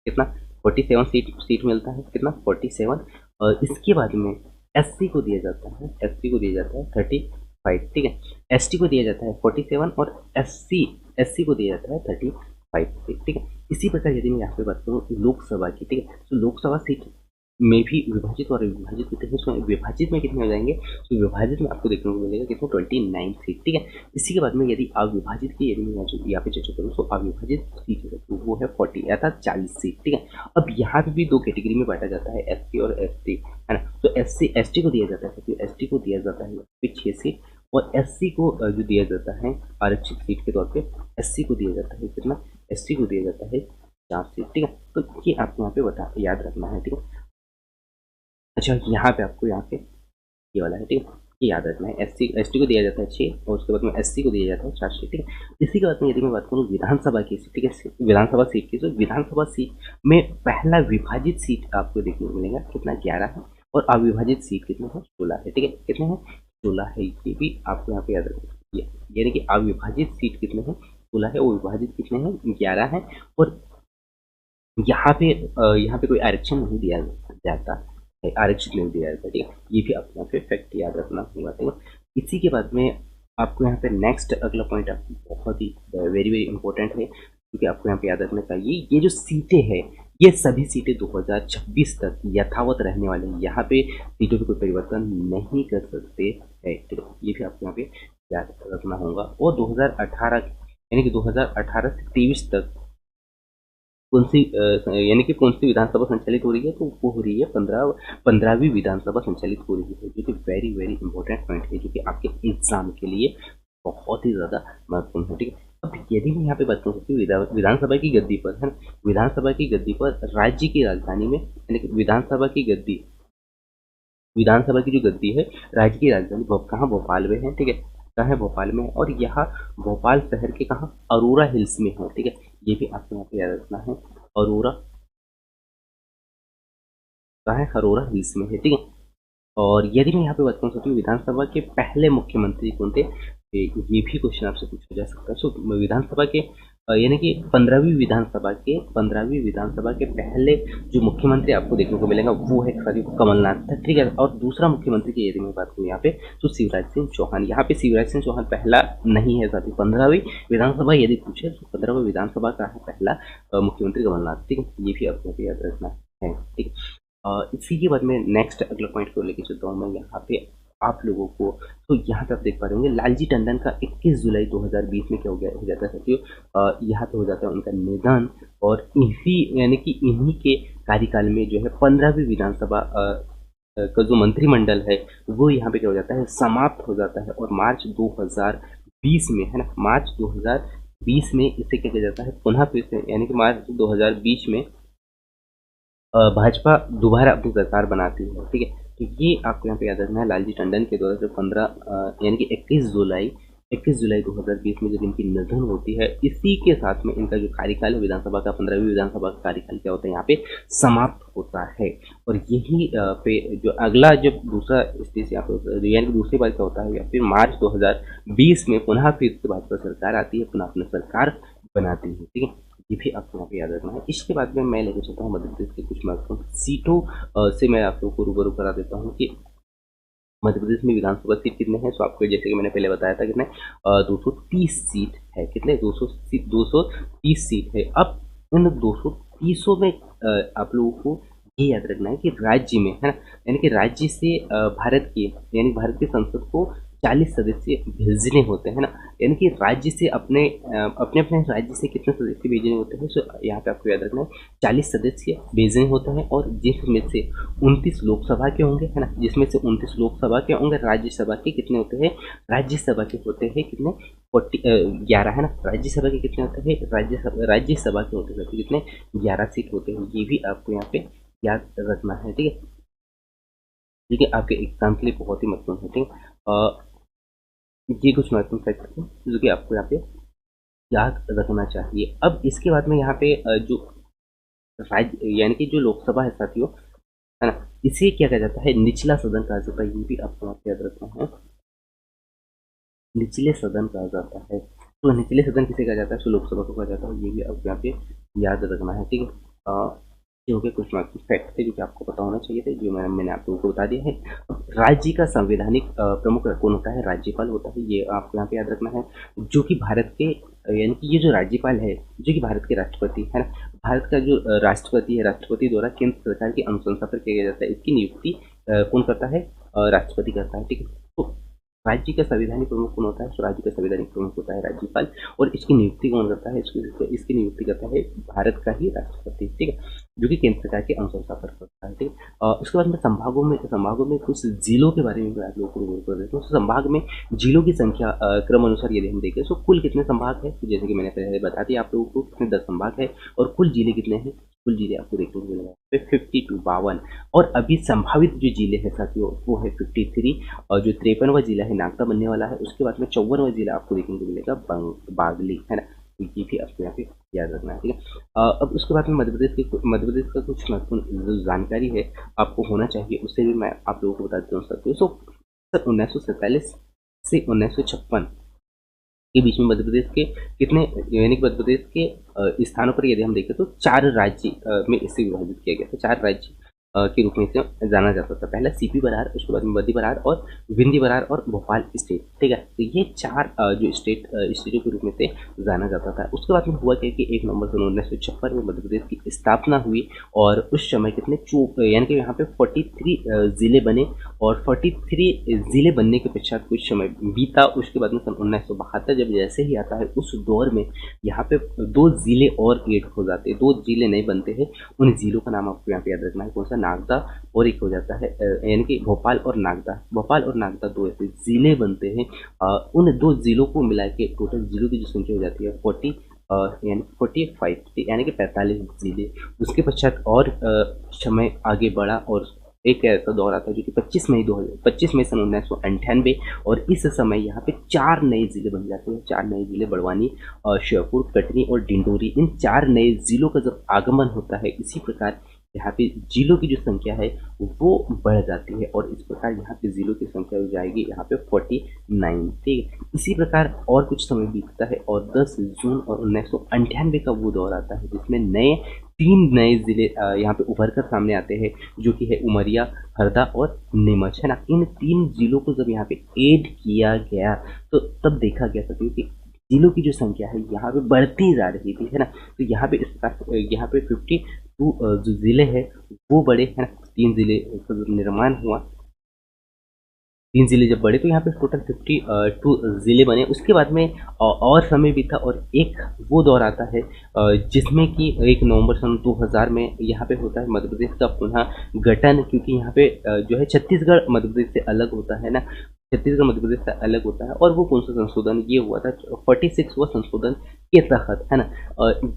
कितना 47 सीट मिलता है, कितना 47। और इसके बाद में एससी को दिया जाता है, एससी को दिया जाता है 35। ठीक है, एसटी को दिया जाता है 47 और एससी को दिया जाता है 35 सीट। ठीक है, इसी प्रकार यदि मैं यहाँ पे बात करूँ लोकसभा की, ठीक है, तो लोकसभा सीट में भी विभाजित और अविभाजित होते हैं। इसमें विभाजित में कितने हो जाएंगे, तो विभाजित में आपको देखने को मिलेगा कितने 29 सीट, ठीक है। इसी के बाद में यदि अविभाजित की यदि मैं यहाँ पे चर्चा करूँ तो अविभाजित सीट है तो वो है 40 अर्थात 40 सीट, ठीक है। अब यहाँ पे भी दो कैटेगरी में बांटा जाता है, SC और ST, है ना। तो SC को दिया जाता है, तो ST को दिया जाता है 6 सीट, और SC को जो दिया जाता है आरक्षित सीट के तौर पे SC को दिया जाता है कितना, SC को दिया जाता है 4 सीट, ठीक है। तो ये आपको यहाँ पे याद रखना है, ठीक है। अच्छा, यहाँ पे आपको यहाँ पे ये वाला है, ठीक है, ये याद रखना है। ST को दिया जाता है 6 और उसके बाद में SC को दिया जाता है 4 सीट, ठीक है। इसी के बाद में यदि मैं बात करूँ विधानसभा की सीट, ठीक है, विधानसभा सीट की, तो विधानसभा सीट में पहला विभाजित सीट आपको देखने को मिलेगा कितना 11 है, और अविभाजित सीट कितने हैं 16 है, ठीक है। कितने हैं 16 है, ये भी आपको यहाँ पे याद रखना है। यानी कि अविभाजित सीट कितने हैं 16 है, और विभाजित कितने हैं 11 है, और यहाँ पे कोई आरक्षण नहीं दिया जाता है, आरक्षित नहीं दिया जाता, ठीक है। ये भी आपको यहाँ पे फैक्ट याद रखना होगा, ठीक है। इसी के बाद में आपको यहाँ पे नेक्स्ट अगला पॉइंट आपको बहुत ही वेरी वेरी इंपॉर्टेंट है, क्योंकि आपको यहाँ पे याद रखना चाहिए ये जो सीटें हैं ये सभी सीटें 2026 तक यथावत रहने वाले हैं। यहाँ पे सीटों में कोई परिवर्तन नहीं कर सकते हैं, ठीक है। ये भी आपको यहाँ पे याद रखना होगा। और 2018 यानी कि 2018 से 23 तक कौन सी यानी कि कौन सी विधानसभा संचालित हो रही है, तो वो हो रही है 15वीं विधानसभा संचालित हो रही है, जो कि वेरी वेरी इंपॉर्टेंट पॉइंट है, जो कि आपके एग्जाम के लिए बहुत ही ज़्यादा महत्वपूर्ण है, ठीक है। अब यदि मैं यहाँ पे बात करूँ कि विधानसभा की गद्दी पर, है ना, विधानसभा की गद्दी पर राज्य की राजधानी में, यानी कि विधानसभा की जो गद्दी है राज्य की राजधानी कहाँ, भोपाल में है, ठीक है। कहाँ है, भोपाल में है, और यह भोपाल शहर के कहाँ, अरोरा हिल्स में है, ठीक है। ये भी आपको यहाँ पे याद रखना है, अरोरा कहाँ है, अरोरा हिल्स में है, ठीक है। और यदि मैं यहाँ पे बात करूँ तो विधानसभा के पहले मुख्यमंत्री कौन थे, ये भी क्वेश्चन आपसे पूछा जा सकता है। सो विधानसभा के यानी कि 15वीं विधानसभा के पहले जो मुख्यमंत्री आपको देखने को मिलेगा वो है कमलनाथ था, ठीक है। और दूसरा मुख्यमंत्री की यदि मैं बात करूँ यहाँ पे तो शिवराज सिंह चौहान, यहाँ पे शिवराज सिंह चौहान पहला नहीं है साथी। 15वीं विधानसभा यदि पूछे तो 15वीं विधानसभा का है पहला मुख्यमंत्री कमलनाथ, ठीक है। ये भी आपको याद रखना है, ठीक है। इसी के बाद में नेक्स्ट अगला पॉइंट को लेकर चलता हूँ मैं यहाँ पे आप लोगों को। तो यहाँ पे आप देख पा रहे होंगे लालजी टंडन का 21 जुलाई 2020 में क्या हो जाता है साथियों, यहाँ पे हो जाता है उनका निधन, और यानी कि इन्हीं के कार्यकाल में जो है 15वीं विधानसभा का जो मंत्रिमंडल है वो यहाँ पे क्या हो जाता है, समाप्त हो जाता है। और मार्च 2020 में, है ना, मार्च 2020 में इसे क्या किया जाता है, पुनः फिर से, यानी कि मार्च 2020 में भाजपा दोबारा अपनी सरकार बनाती है, ठीक है। तो ये आपको यहाँ पे याद रखना है, लालजी टंडन के द्वारा जो 15 यानी कि 21 जुलाई 2020 में जब इनकी निधन होती है, इसी के साथ में इनका जो कार्यकाल है विधानसभा का, 15वीं विधानसभा का कार्यकाल क्या होता है यहाँ पे समाप्त होता है। और यही पे जो अगला जब दूसरा स्टेज यहाँ पे होता है, यानी कि दूसरी बार क्या होता है, या फिर मार्च 2020 में पुनः फिर से भाजपा सरकार आती है, पुनः अपनी सरकार बनाती है, ठीक है। ये भी आपको यहाँ पे याद रखना है। इसके बाद में मैं लेकर चलता हूँ मध्य प्रदेश के कुछ महत्वपूर्ण सीटों से मैं आप लोगों को रूबरू करा देता हूँ कि मध्य प्रदेश में विधानसभा सीट कितने हैं। तो आपको जैसे कि मैंने पहले बताया था कितने 230 सीट है, कितने 230 सीट है। अब इन 230 में आप लोगों को ये याद रखना है कि राज्य में, है ना, यानी कि राज्य से भारत की संसद को 40 सदस्य भेजने होते हैं ना, यानी कि राज्य से अपने अपने राज्य से कितने सदस्य भेजने होते हैं। सो यहाँ पे आपको याद रखना है 40 सदस्य भेजने होते हैं, और जिसमें से 29 लोकसभा के होंगे, है ना, जिसमें से 29 लोकसभा के होंगे। राज्यसभा के कितने होते हैं, राज्यसभा के होते हैं कितने 11, है ना। राज्यसभा के कितने होते हैं, राज्यसभा के होते हैं कितने 11 सीट होते हैं। ये भी आपको यहाँ पे याद रखना है, ठीक है। ठीक है, आपके एग्जाम के लिए बहुत ही महत्वपूर्ण है, ठीक है। ये कुछ महत्वपूर्ण फैक्टर है जो कि आपको यहाँ पे याद रखना चाहिए। अब इसके बाद में यहाँ पे जो राज्य यानी कि जो लोकसभा है साथियों, है ना, इसे क्या कहा जाता है, निचला सदन कहा जाता है। ये भी आपको यहाँ पे याद रखना है, निचले सदन कहा जाता है। तो निचले सदन किसे कहा जाता है, तो लोकसभा को कहा जाता है। ये भी आपको यहाँ पे याद रखना है, ठीक है। ये हो गया कुछ महत्वपूर्ण फैक्ट थे जो कि आपको पता होना चाहिए थे, जो मैंने आप लोगों को बता दिया है। राज्य का संवैधानिक प्रमुख कौन होता है, राज्यपाल होता है। ये आपको यहाँ पे याद रखना है, जो कि भारत के यानी कि ये जो राज्यपाल है जो कि भारत के राष्ट्रपति है ना, भारत का जो राष्ट्रपति है, राष्ट्रपति द्वारा केंद्र सरकार की अनुशंसा पर किया जाता है। इसकी नियुक्ति कौन करता है? राष्ट्रपति करता है। ठीक है, तो राज्य का संवैधानिक प्रमुख कौन होता है? तो राज्य का संवैधानिक प्रमुख होता है राज्यपाल, और इसकी नियुक्ति कौन करता है? इसकी नियुक्ति करता है भारत का ही राष्ट्रपति। ठीक है, जो कि केंद्र सरकार की अनुशंसा पर करता है। ठीक है, उसके बाद में संभागों में कुछ जिलों के बारे में मैं आप लोगों को रिव्यू कर देता हूँ। तो संभाग में जिलों की संख्या क्रम अनुसार यदि हम देखें तो कुल कितने संभाग है, तो जैसे कि मैंने पहले बता दिया आप लोगों को कितने 10 संभाग है, और कुल जिले कितने हैं? कुल जिले आपको देखने को मिलेगा 52 52। और अभी संभावित जो जिले हैं साथियों वो है 53, और जो 53वां जिला है नागदा बनने वाला है। उसके बाद में 54वां जिला आपको देखने को मिलेगा बागली, है ना। तो ये भी आपको यहाँ पे याद रखना है। ठीक है, अब उसके बाद में मध्य प्रदेश का कुछ महत्वपूर्ण जो जानकारी है आपको होना चाहिए उससे भी मैं आप लोगों को बता देता हूँ साथियों। सो 1947 से 1956 के बीच में मध्य प्रदेश के कितने, यानी कि मध्य प्रदेश के स्थानों पर यदि हम देखें तो 4 राज्य में इसे विभाजित किया गया था। 4 राज्य के रूप में इसे जाना जाता था। पहला सीपी बरार, उसके बाद में मध्य बरार और विंध्य बरार और भोपाल स्टेट। ठीक है, तो ये 4 जो स्टेटों के रूप में से जाना जाता था। उसके बाद में हुआ क्या कि 1 नवंबर सन 1956 में मध्य प्रदेश की स्थापना हुई, और उस समय कितने यानी कि यहाँ पे 43 जिले बने, और 43 जिले बनने के पश्चात कुछ समय बीता। उसके बाद में सन 1972 जब जैसे ही आता है उस दौर में यहाँ पे 2 जिले और ऐड हो जाते हैं, 2 जिले नहीं बनते हैं। उन जिलों का नाम आपको यहाँ पे याद रखना है, कौन सा? नागदा, और एक हो जाता है यानी कि भोपाल और नागदा 2 ऐसे जिले बनते हैं। उन 2 जिलों को मिला के टोटल जिलों की जो संख्या हो जाती है 40 यानी 45, यानी कि 45 जिले। उसके पश्चात और समय आगे बढ़ा, और एक ऐसा दौर आता है जो कि 25 मई सन 1998, और इस समय यहाँ पे 4 नए जिले बन जाते हैं। 4 नए जिले बड़वानी, श्योपुर, कटनी और डिंडोरी। इन 4 नए जिलों का जब आगमन होता है, इसी प्रकार यहाँ पे जिलों की जो संख्या है वो बढ़ जाती है, और इस प्रकार यहाँ पे जिलों की संख्या हो जाएगी यहाँ पे 49। ठीक है, इसी प्रकार और कुछ समय बीतता है, और 10 जून और 1998 का वो दौर आता है जिसमें 3 नए जिले यहाँ पे उभर कर सामने आते हैं, जो कि है उमरिया, हरदा और नीमच, है ना। इन 3 जिलों को जब यहाँ पे ऐड किया गया तो तब देखा गया था कि जिलों की जो संख्या है यहाँ पे बढ़ती जा रही थी, है ना। तो यहाँ पे यहाँ पे 52 जो जिले हैं वो बड़े, है ना। 3 जिले का जब निर्माण हुआ, 3 जिले जब बढ़े तो यहाँ पे टोटल 52 जिले बने। उसके बाद में और समय भी था, और एक वो दौर आता है जिसमें कि 1 नवंबर सन 2000 में यहाँ पे होता है मध्य प्रदेश का पुनः गठन, क्योंकि यहाँ पे जो है छत्तीसगढ़ मध्य प्रदेश से अलग होता है ना। छत्तीसगढ़ मध्य प्रदेश से अलग होता है, और वो कौन सा संशोधन ये हुआ था? 46वां संशोधन के तहत, है ना।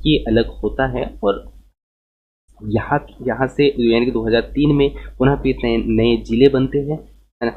ये अलग होता है, और यहाँ से यानी कि 2003 में पुनः फिर नए जिले बनते हैं, है ना।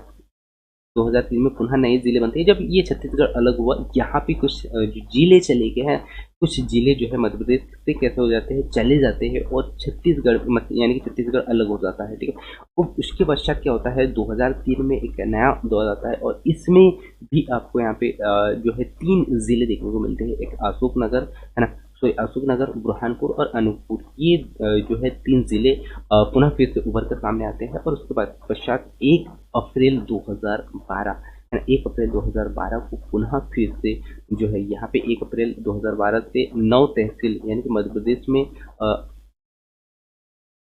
2003 में पुनः नए जिले बनते हैं। जब ये छत्तीसगढ़ अलग हुआ, यहाँ पे कुछ जो जिले चले गए हैं, कुछ जिले जो है मध्य प्रदेश से कैसे हो जाते हैं, चले जाते हैं, और छत्तीसगढ़ यानी कि छत्तीसगढ़ अलग हो जाता है। ठीक है, और उसके पश्चात क्या होता है? 2003 में एक नया दौर आता है, और इसमें भी आपको यहाँ पे जो है 3 जिले देखने को मिलते हैं। एक अशोकनगर, है ना। सो अशोकनगर, बुरहानपुर और अनूपपुर, ये जो है 3 जिले पुनः फिर से उभर कर सामने आते हैं। और उसके बाद पश्चात 1 अप्रैल 2012, 1 अप्रैल 2012 को पुनः फिर से जो है यहाँ पे 1 अप्रैल 2012 से 9 तहसील यानी कि मध्य प्रदेश में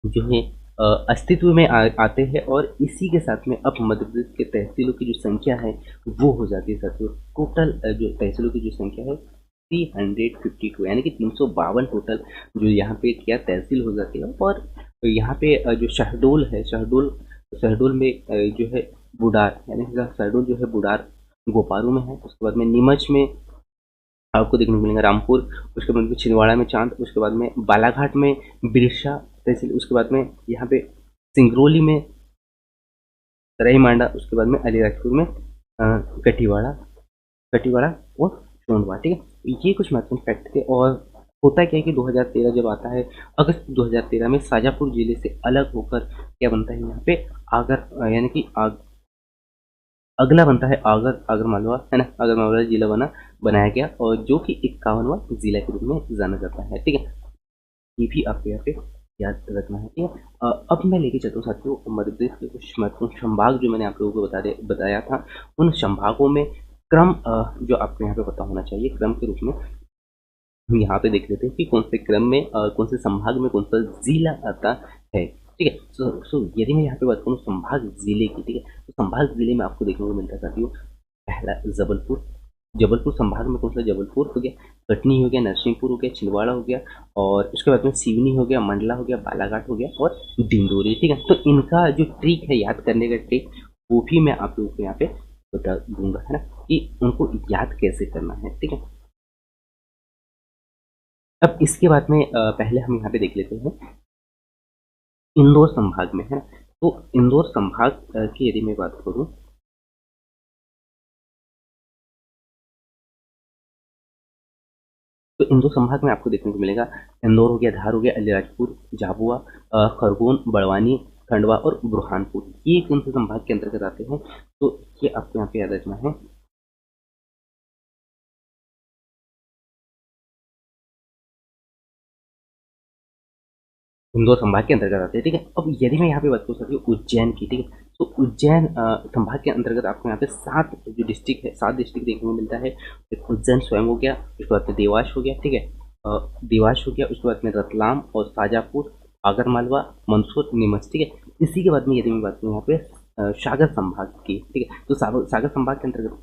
जो है अस्तित्व में आते हैं, और इसी के साथ में अब मध्य प्रदेश के तहसीलों की जो संख्या है वो हो जाती है साथियों। टोटल जो तहसीलों की जो संख्या है 352, यानी कि 352 टोटल जो यहाँ पे क्या तहसील हो जाती है। और यहाँ पे जो शहडोल है, शहडोल में जो है बुडार, यानी कि शहडोल जो है बुडार गोपारू में है। उसके बाद में नीमच में आपको देखने को मिलेगा रामपुर, उसके बाद में छिंदवाड़ा में चांद, उसके बाद में बालाघाट में बिरसा तहसील, उसके बाद में यहाँ पे सिंगरौली में रईमांडा, उसके बाद में अलीराजपुर में कटिवाड़ा और चोंडवा। ठीक है, ये कुछ महत्वपूर्ण फैक्ट थे। और होता क्या है कि 2013 जब आता है, अगस्त 2013 में शाजापुर जिले से अलग होकर क्या बनता है यहाँ पे आगर, यानी कि अगला बनता है आगर मालवा, है ना। आगर मालवा जिला बनाया गया, और जो कि 51वां जिला के रूप में जाना जाता है। ठीक है, ये भी आपको यहाँ पे याद रखना है। ठीक है, अब मैं लेके चलता हूँ साथियों मध्य प्रदेश के कुछ महत्वपूर्ण संभाग जो मैंने आप लोगों को बताया था। उन संभागों में क्रम जो आपको यहाँ पे पता होना चाहिए, क्रम के रूप में हम यहाँ पे देख लेते हैं कि कौन से क्रम में कौन से संभाग में कौन सा जिला आता है। ठीक है, सो यदि मैं यहाँ पे बात करूँ संभाग जिले की, ठीक है, तो संभाग जिले में आपको देखने को मिलता है साथियों, पहला जबलपुर। जबलपुर संभाग में कौन सा, जबलपुर हो गया, कटनी हो गया, नरसिंहपुर हो गया, छिंदवाड़ा हो गया, और उसके बाद में सिवनी हो गया, मंडला हो गया, बालाघाट हो गया और डिंडोरी। ठीक है, तो इनका जो ट्रिक है याद करने का ट्रिक, वो भी मैं आप लोगों को यहाँ पे बता दूंगा, है ना, कि उनको याद कैसे करना है। ठीक है, अब इसके बाद में पहले हम यहाँ पे देख लेते हैं इंदौर संभाग में, है ना। तो इंदौर संभाग की यदि मैं बात करूँ, तो इंदौर संभाग में आपको देखने को मिलेगा इंदौर हो गया, धार हो गया, अलीराजपुर, झाबुआ, खरगोन, बड़वानी, खंडवा और बुरहानपुर, ये कौन से संभाग के अंतर्गत आते हैं, तो ये आपको यहाँ पे याद रखना है। इंदौर संभाग के अंतर्गत आते हैं। ठीक है, अब यदि मैं यहाँ पे बात करूँ साथियों उज्जैन की, ठीक है, तो उज्जैन संभाग के अंतर्गत आपको यहाँ पे 7 जो डिस्ट्रिक्ट है, 7 डिस्ट्रिक्ट देखने को मिलता है। एक उज्जैन स्वयं हो गया, उसके बाद में देवास हो गया, ठीक है, देवास हो गया, उसके बाद में रतलाम और शाजापुर, आगरमालवा, मंदसौर, नीमच। ठीक है, इसी के बाद में यदि मैं बात करूँ यहाँ पे सागर संभाग की, ठीक है, तो सागर सागर संभाग के अंतर्गत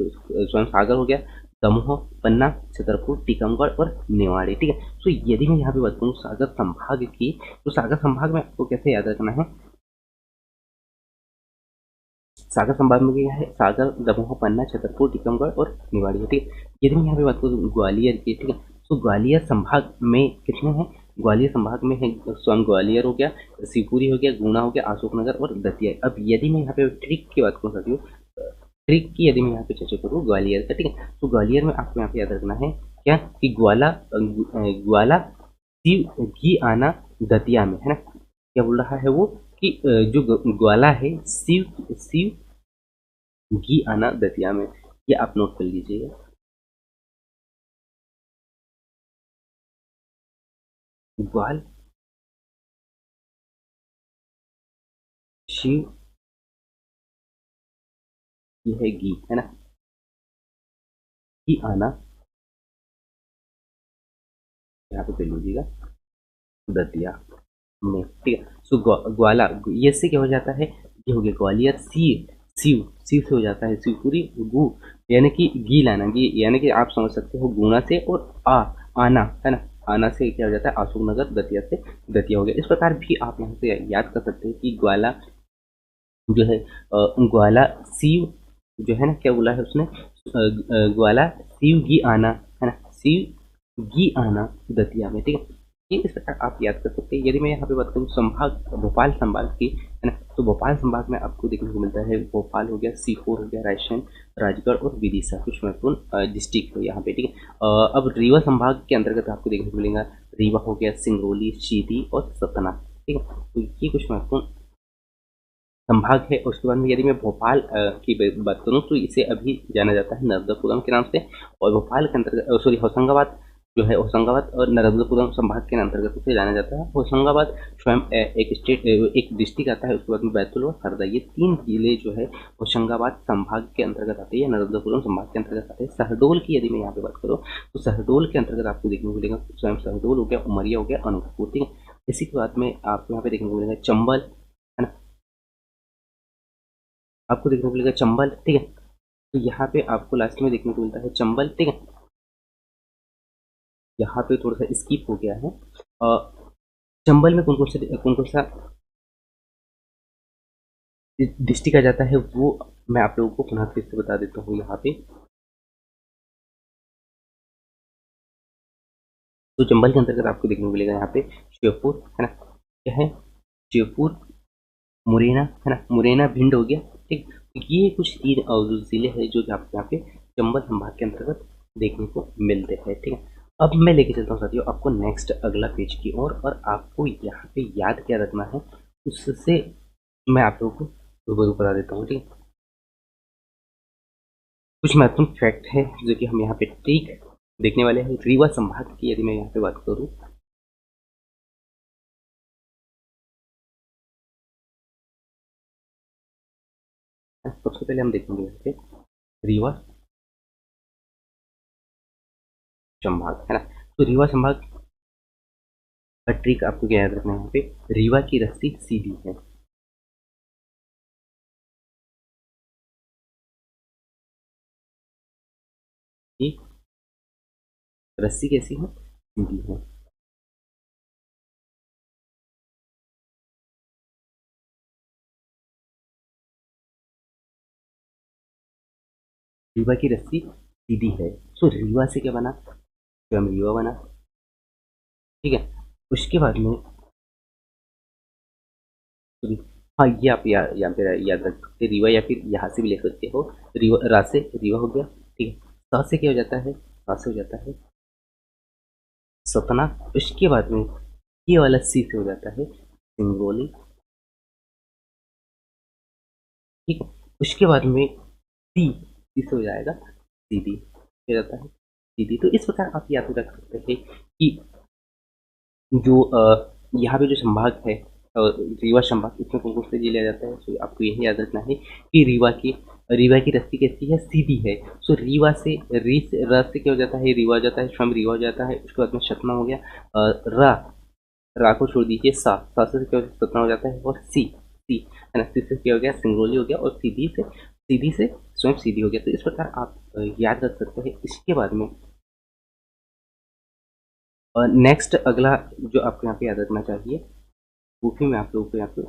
स्वयं सागर हो गया, दमोह, पन्ना, छतरपुर, टीकमगढ़ और नेवाड़ी। ठीक है, तो यदि मैं यहाँ पे बात करूँ सागर संभाग की, तो सागर संभाग में आपको कैसे याद रखना है, सागर संभाग में क्या है, सागर, दमोह, पन्ना, छतरपुर, टीकमगढ़ और निवाड़ी है। ठीक है, यदि मैं यहाँ पे बात करूँ ग्वालियर की, ठीक है, तो ग्वालियर संभाग में कितने हैं, ग्वालियर संभाग में है स्वयं ग्वालियर हो गया, शिवपुरी हो गया, गुना हो गया, अशोकनगर और दतिया। अब यदि मैं यहाँ पे ट्रिक की बात करूँ साथियों, ट्रिक की यदि मैं यहाँ पे चर्चा करूँ ग्वालियर का, ठीक है, तो ग्वालियर में आपको यहाँ पे याद रखना है क्या, कि ग्वाला शिव घी आना दतिया में, है ना। क्या बोल रहा है वो, कि जो ग्वाला है शिव शिव घी आना दतिया में, ये आप नोट कर लीजिएगा। ग्वाल शिव, ये है घी, है ना, घी आना, यहाँ पे कर लीजिएगा दतिया में। ठीक है, सो ग्वाला, ये से क्या हो जाता है, ये हो गया ग्वालियर, शिव शिव से हो जाता है शिवपुरी, गु यानी कि घी लाना, घी यानी कि आप समझ सकते हो गुना से, और आना, है ना, आना से क्या हो जाता है अशोकनगर, दतिया से दतिया हो गया। इस प्रकार भी आप यहाँ से याद कर सकते हैं कि ग्वाला जो है ग्वाला शिव, जो है ना, क्या बोला है उसने, ग्वाला शिव घी आना, है ना, शिव घी आना दतिया में। ठीक है, ये इस प्रकार आप याद कर सकते हैं। यदि मैं यहाँ पे बात करूँ संभाग, भोपाल संभाग की, है ना, तो भोपाल संभाग में आपको देखने को मिलता है भोपाल हो गया, सीहोर हो गया, रायसेन, राजगढ़ और विदिशा, कुछ महत्वपूर्ण डिस्ट्रिक्ट है यहाँ पे। ठीक है, अब रीवा संभाग के अंतर्गत आपको देखने को मिलेगा रीवा हो गया, सिंगरौली, सीधी और सतना। ठीक है, तो ये कुछ महत्वपूर्ण संभाग है। उसके बाद में यदि मैं भोपाल की बात करूँ, तो इसे अभी जाना जाता है नर्मदापुरम के नाम से, और भोपाल के अंतर्गत सॉरी होशंगाबाद जो है, होशंगाबाद और नर्मदापुरम संभाग के अंतर्गत उसे जाना जाता है। होशंगाबाद स्वयं एक स्टेट, एक डिस्ट्रिक्ट आता है, उसके बाद में बैतूल और हरदा, ये 3 जिले जो है होशंगाबाद संभाग के अंतर्गत आते हैं, नर्मदापुरम संभाग के अंतर्गत आते हैं। शहडोल की यदि मैं यहाँ पे बात करूँ, तो शहडोल के अंतर्गत आपको देखने को मिलेगा स्वयं शहडोल हो गया, उमरिया हो गया, अनूपपुर। ठीक है, इसी के बाद में आपको यहाँ पे देखने को मिलेगा चंबल, है ना, आपको देखने को मिलेगा चंबल। ठीक है, तो यहाँ पे आपको लास्ट में देखने को मिलता है चंबल। ठीक है, यहाँ पे थोड़ा सा स्किप हो गया है। चंबल में कौन कौन सा डिस्ट्रिक्ट आ जाता है, वो मैं आप लोगों को पुनः फिर से बता देता हूँ यहाँ पे। तो चंबल के अंतर्गत आपको देखने को मिलेगा यहाँ पे श्योपुर, है ना, क्या है, श्योपुर, मुरैना, है ना, मुरैना भिंड हो गया। ठीक, तो ये कुछ 3 जो जिले हैं जो कि आपको यहाँ पे चंबल संभाग के अंतर्गत देखने को मिलते हैं। ठीक है, अब मैं लेके चलता हूँ साथियों आपको नेक्स्ट अगला पेज की ओर, और आपको यहाँ पे याद क्या रखना है, उससे मैं आप लोगों को रूबरू करा देता हूँ। ठीक है, कुछ महत्वपूर्ण फैक्ट है जो कि हम यहाँ पे ठीक देखने वाले हैं। रीवा संभाग की यदि मैं यहाँ पे बात करूँ, सबसे पहले हम देखेंगे यहाँ पे रीवा संभाग, है ना, तो रीवा संभाग का ट्रिक आपको क्या याद रखना है, यहाँ पे रीवा की रस्सी सीधी है। ठीक, रस्सी कैसी है, सीधी है। रीवा की रस्सी सीधी है। सो रीवा से क्या बना, स्वयं रीवा बना। ठीक है, उसके बाद में हाँ, ये आप यहाँ पे याद रख सकते हैं, रीवा, या फिर यहाँ से भी ले सकते हो। रीवा, रा से रीवा हो गया। ठीक है, सा से क्या हो जाता है, सा से हो जाता है सतना। उसके बाद में ये वाला सी से हो जाता है सिंगरौली। ठीक है, उसके बाद में सी, सी से हो जाएगा सीधी, हो जाता है सीधी। तो इस प्रकार आप याद रख सकते हैं कि जो यहाँ पे जो संभाग है, रीवा संभाग, इसमें कौन कौन से जिले आ जाता है। सो आपको यही याद रखना है कि रीवा की रस्सी कैसी है, सीधी है। सो रीवा से, री से, र से क्या हो जाता है, रीवा हो जाता है, स्वयं रीवा हो जाता है। उसके बाद में सतना हो गया। रा, रा को छोड़ दीजिए, सा से क्या हो, सतना हो जाता है। और सी है ना, सी से क्या हो गया, सिंगरौली हो गया। और सीधी से स्वयं सीधी हो गया। तो इस प्रकार आप याद रख सकते हैं। इसके बाद में नेक्स्ट अगला जो आपको यहाँ पे याद रखना चाहिए, वो भी मैं आप लोगों को यहाँ पे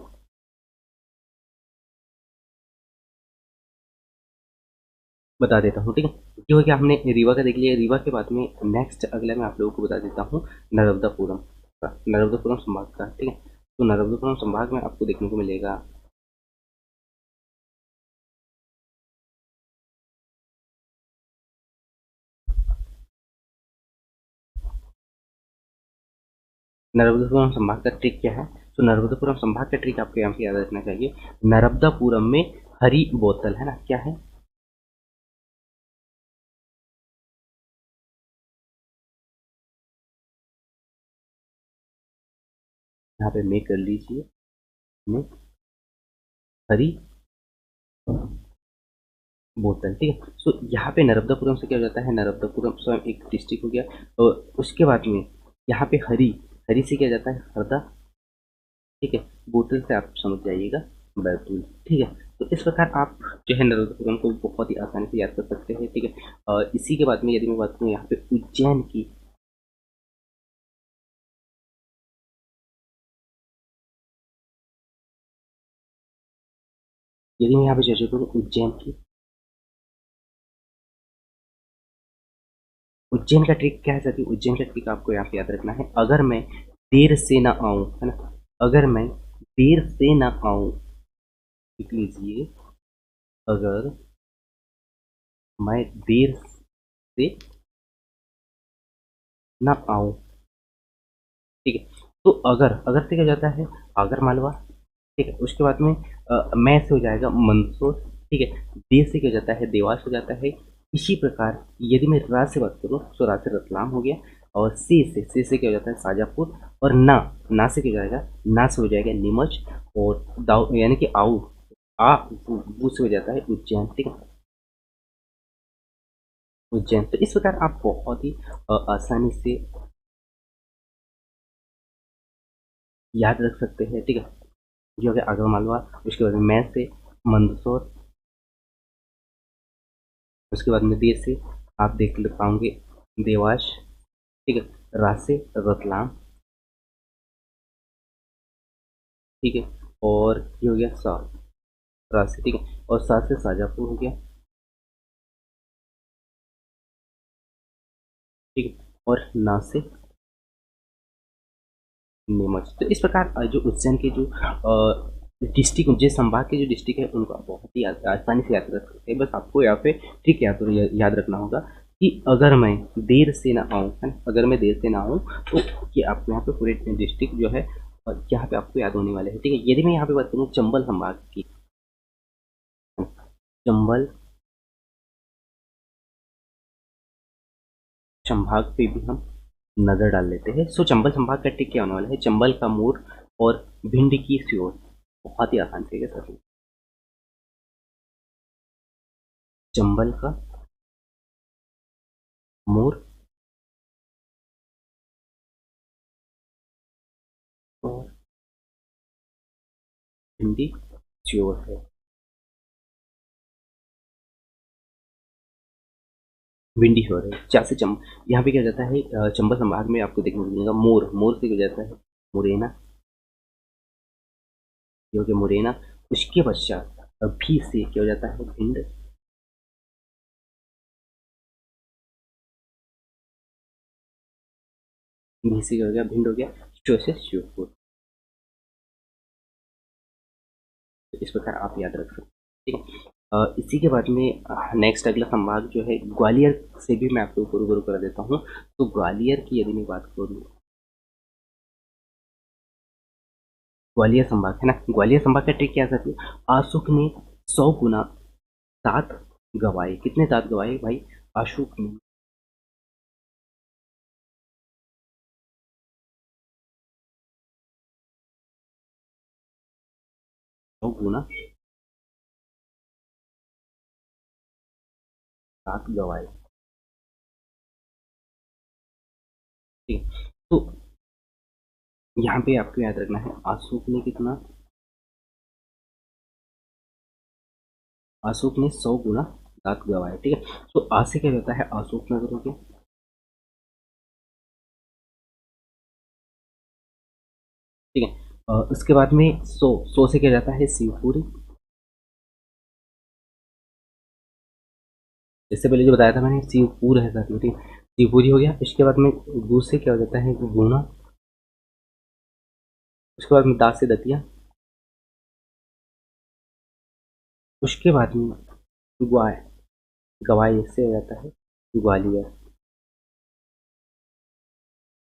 बता देता हूँ। ठीक है, ये हो गया, हमने रीवा का देख लिया। रीवा के बाद में नेक्स्ट अगला मैं आप लोगों को बता देता हूँ नर्मदापुरम का, नर्मदापुरम संभाग का। ठीक है, तो नर्मदापुरम संभाग में आपको देखने को मिलेगा नर्मदापुरम संभाग का ट्रिक क्या है। तो नर्मदापुरम संभाग का ट्रिक आपको यहाँ पे याद रखना चाहिए। नर्मदापुरम में हरी बोतल है ना, क्या है, यहाँ पे मैं कर लीजिए, में हरी बोतल। ठीक है, सो यहाँ पे नर्मदापुरम से क्या हो जाता है, नर्मदापुरम स्वयं एक डिस्ट्रिक्ट हो गया। और उसके बाद में यहाँ पे हरी, हरी से क्या जाता है, हरदा। ठीक है, बोतल से आप समझ जाइएगा बैतूल। ठीक है, तो इस प्रकार आप जो है नर्मदापुरम को बहुत ही आसानी से याद कर सकते हैं। ठीक है, और इसी के बाद में यदि मैं बात करूँ यहाँ पे उज्जैन की, यदि मैं यहाँ पे चर्चा करूँ उज्जैन की, उज्जैन का ट्रिक क्या है साथी, उज्जैन का ट्रिक आपको यहाँ पे याद रखना है। अगर मैं देर से ना आऊँ, है ना, अगर मैं देर से ना आऊँ, लिख लीजिए, अगर मैं देर से ना आऊँ। ठीक है, तो अगर, अगर से क्या हो जाता है, आगर मालवा। ठीक है, उसके बाद में मैं से हो जाएगा मंदसौर। ठीक है, दे से क्या हो जाता है, देवास हो जाता है। इसी प्रकार यदि मैं रा से बात करूँ तो रा से रतलाम हो गया। और से क्या हो जाता है, शाजापुर। और ना, ना से क्या हो जाएगा, ना से हो जाएगा नीमच। और दाऊ यानी कि आऊ, आ वो से हो जाता है उज्जैन। ठीक है, उज्जैन। तो इस प्रकार आप बहुत ही आसानी से याद रख सकते हैं। ठीक है, जो हो गया आगर मालवा। उसके बाद में मैं से मंदसौर। उसके बाद में दे से आप देख ले पाओगे देवास। ठीक है, रा से रतलाम। ठीक है, और ये हो गया सा, रा से। ठीक है, और सा से शाजापुर हो गया। ठीक है, और ना से नीमच। तो इस प्रकार जो उज्जैन के जो डिस्ट्रिक्ट, जिस संभाग के जो डिस्ट्रिक्ट है उनको आप बहुत ही आसानी से याद रख सकते हैं। बस आपको यहाँ पे ठीक याद रखना होगा कि अगर मैं देर से ना आऊँ, है ना, अगर मैं देर से ना आऊँ, तो ये आपको यहाँ पे पूरे डिस्ट्रिक्ट जो है यहाँ पे आपको याद होने वाले हैं। ठीक है, यदि मैं यहाँ पे बात करूँ चंबल संभाग की, चंबल संभाग पे भी हम नजर डाल लेते हैं। सो चंबल संभाग का टिक क्या होने वाला है, चंबल का मोर और भिंड की स्योर। बहुत ही आसान से सर, चंबल का मोर और भिंडी श्योर है। भिंडी श्योर है। चा से चम यहाँ पे क्या हो जाता है, चंबल संभाग में आपको देखने को मिलेगा मोर, मोर से हो जाता है मुरैना, ये हो गया मुरैना। उसके पश्चात भी से क्या हो जाता है भिंड, भी से क्या हो गया भिंड हो गया, श्यो से श्योपुर। तो इस प्रकार आप याद रख सकते हैं, ठीक है। इसी के बाद में नेक्स्ट अगला संभाग जो है ग्वालियर से भी मैं आपको रूबरू करा देता हूँ। तो ग्वालियर की यदि मैं बात करूँ, ग्वालियर संभाग है ना, ग्वालियर संभाग का ट्रिक क्या था कि अशोक ने 100 गुना दांत गवाए। कितने दांत गवाए भाई अशोक ने? 100 गुना दांत गवाए, ठीक है। तो यहाँ पे आपको याद रखना है अशोक ने कितना, अशोक ने 100 गुना दांत गवाए, ठीक है। तो आ से क्या रहता है अशोक नगर हो गया, ठीक है। उसके बाद में 100 से क्या जाता है शिवपुरी। इससे पहले जो बताया था मैंने शिवपुर है साथ में, ठीक है। शिवपुरी हो गया। इसके बाद में गु से क्या हो जाता है गुना। उसके बाद में दा से दतिया। उसके बाद में ग्वाय, गवाई से हो जाता है ग्वालियर,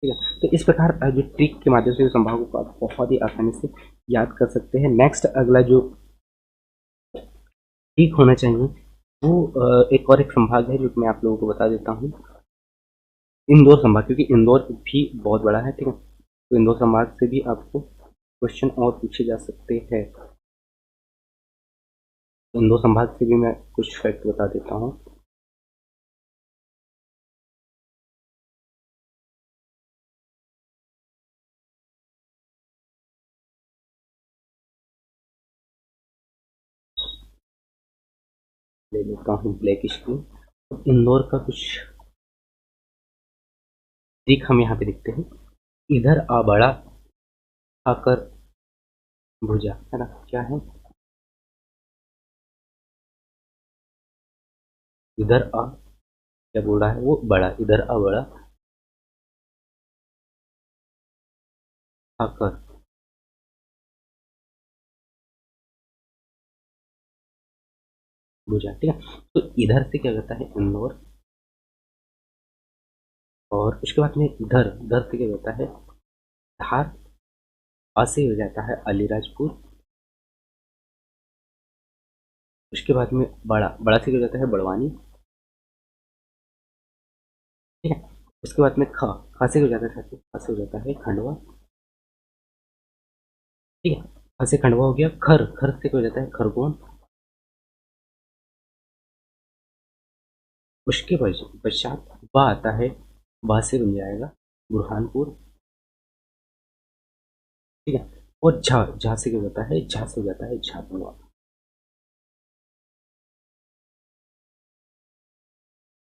ठीक है। तो इस प्रकार जो ट्रिक के माध्यम से संभागों को आप बहुत ही आसानी से याद कर सकते हैं। नेक्स्ट अगला जो ट्रिक होना चाहिए वो एक और एक संभाग है जो कि मैं आप लोगों को बता देता हूँ, इंदौर संभाग, क्योंकि इंदौर भी बहुत बड़ा है, ठीक है। तो इंदौर संभाग से भी आपको क्वेश्चन और पूछे जा सकते हैं। इंदौर संभाग से भी मैं कुछ फैक्ट बता देता हूँ। ले लेता हूँ ब्लैक स्क्रीन। इंदौर का कुछ ट्रिक हम यहाँ पे देखते हैं। इधर आ बड़ा आकर भुजा, है ना, क्या है, इधर आ, क्या बोल रहा है वो बड़ा, इधर आ बड़ा आकर भुजा, ठीक है। तो इधर से क्या करता है इंदौर, और उसके बाद में इधर इधर से क्या होता है धार, आ से हो जाता है अलीराजपुर। उसके बाद में बड़ा, बड़ा से क्या हो जाता है बड़वानी, ठीक है। उसके बाद में खा, खा से हो जाता है साथियों, खा से हो जाता है खंडवा, ठीक है। खा से खंडवा हो गया। खर, खर से क्या हो जाता है खरगोन। उसके पश्चात बा आता है, बा से बन जाएगा बुरहानपुर, ठीक है। और झा, झा से क्या होता है, झा से हो जाता है झाबुआ।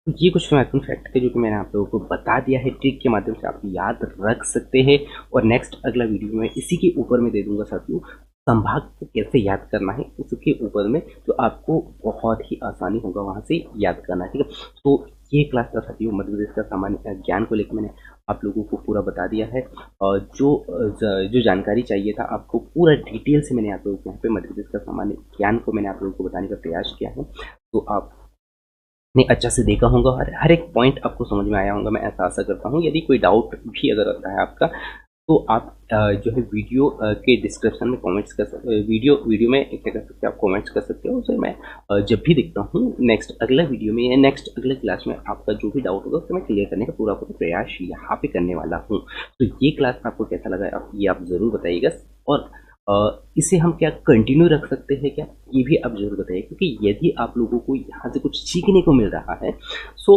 तो ये कुछ महत्वपूर्ण फैक्ट थे जो कि मैंने आप लोगों को बता दिया है, ट्रिक के माध्यम से आप याद रख सकते हैं। और नेक्स्ट अगला वीडियो में इसी के ऊपर में दे दूंगा साथियों, संभाग को कैसे याद करना है उसके ऊपर में, तो आपको बहुत ही आसानी होगा वहां से याद करना, ठीक है। तो ये क्लास था साथियों मध्य प्रदेश का सामान्य ज्ञान को लेकर मैंने आप लोगों को पूरा बता दिया है। और जो जानकारी चाहिए था आपको पूरा डिटेल से मैंने आप लोगों को यहाँ पे मध्य प्रदेश का सामान्य ज्ञान को मैंने आप लोगों को बताने का प्रयास किया है। तो आप ने अच्छा से देखा होगा और हर एक पॉइंट आपको समझ में आया होगा, मैं ऐसा आशा करता हूँ। यदि कोई डाउट भी अगर आता है आपका, तो आप जो है वीडियो के डिस्क्रिप्शन में कमेंट्स कर सकते, वीडियो में क्या कर सकते हैं आप कमेंट्स कर सकते हो, उसे मैं जब भी देखता हूँ नेक्स्ट अगला वीडियो में या नेक्स्ट अगले क्लास में आपका जो भी डाउट होगा उसे मैं क्लियर करने का पूरा पूरा प्रयास यहाँ पे करने वाला हूँ। तो ये क्लास आपको कैसा लगा ये आप ज़रूर बताइएगा। और इसे हम क्या कंटिन्यू रख सकते हैं क्या, ये भी आप जरूर बताइए, क्योंकि यदि आप लोगों को यहाँ से कुछ सीखने को मिल रहा है, सो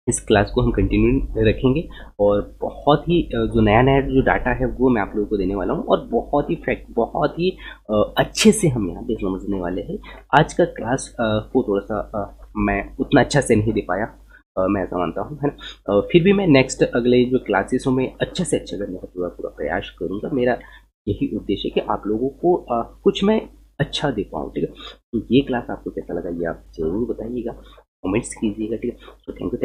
इस क्लास को हम कंटिन्यू रखेंगे और बहुत ही जो नया नया जो डाटा है वो मैं आप लोगों को देने वाला हूँ और बहुत ही फैक्ट बहुत ही अच्छे से हम यहाँ पे समझने वाले हैं। आज का क्लास को थोड़ा सा मैं उतना अच्छा से नहीं दे पाया, मैं ऐसा मानता हूँ, है ना। फिर भी मैं नेक्स्ट अगले जो क्लासेसों में अच्छे से अच्छा करने का पूरा पूरा प्रयास करूँगा। मेरा यही उद्देश्य है कि आप लोगों को कुछ मैं अच्छा दे पाऊँ, ठीक है। तो ये क्लास आपको कैसा लगा ये आप ज़रूर बताइएगा, कमेंट्स कीजिएगा, ठीक है। तो थैंक यू।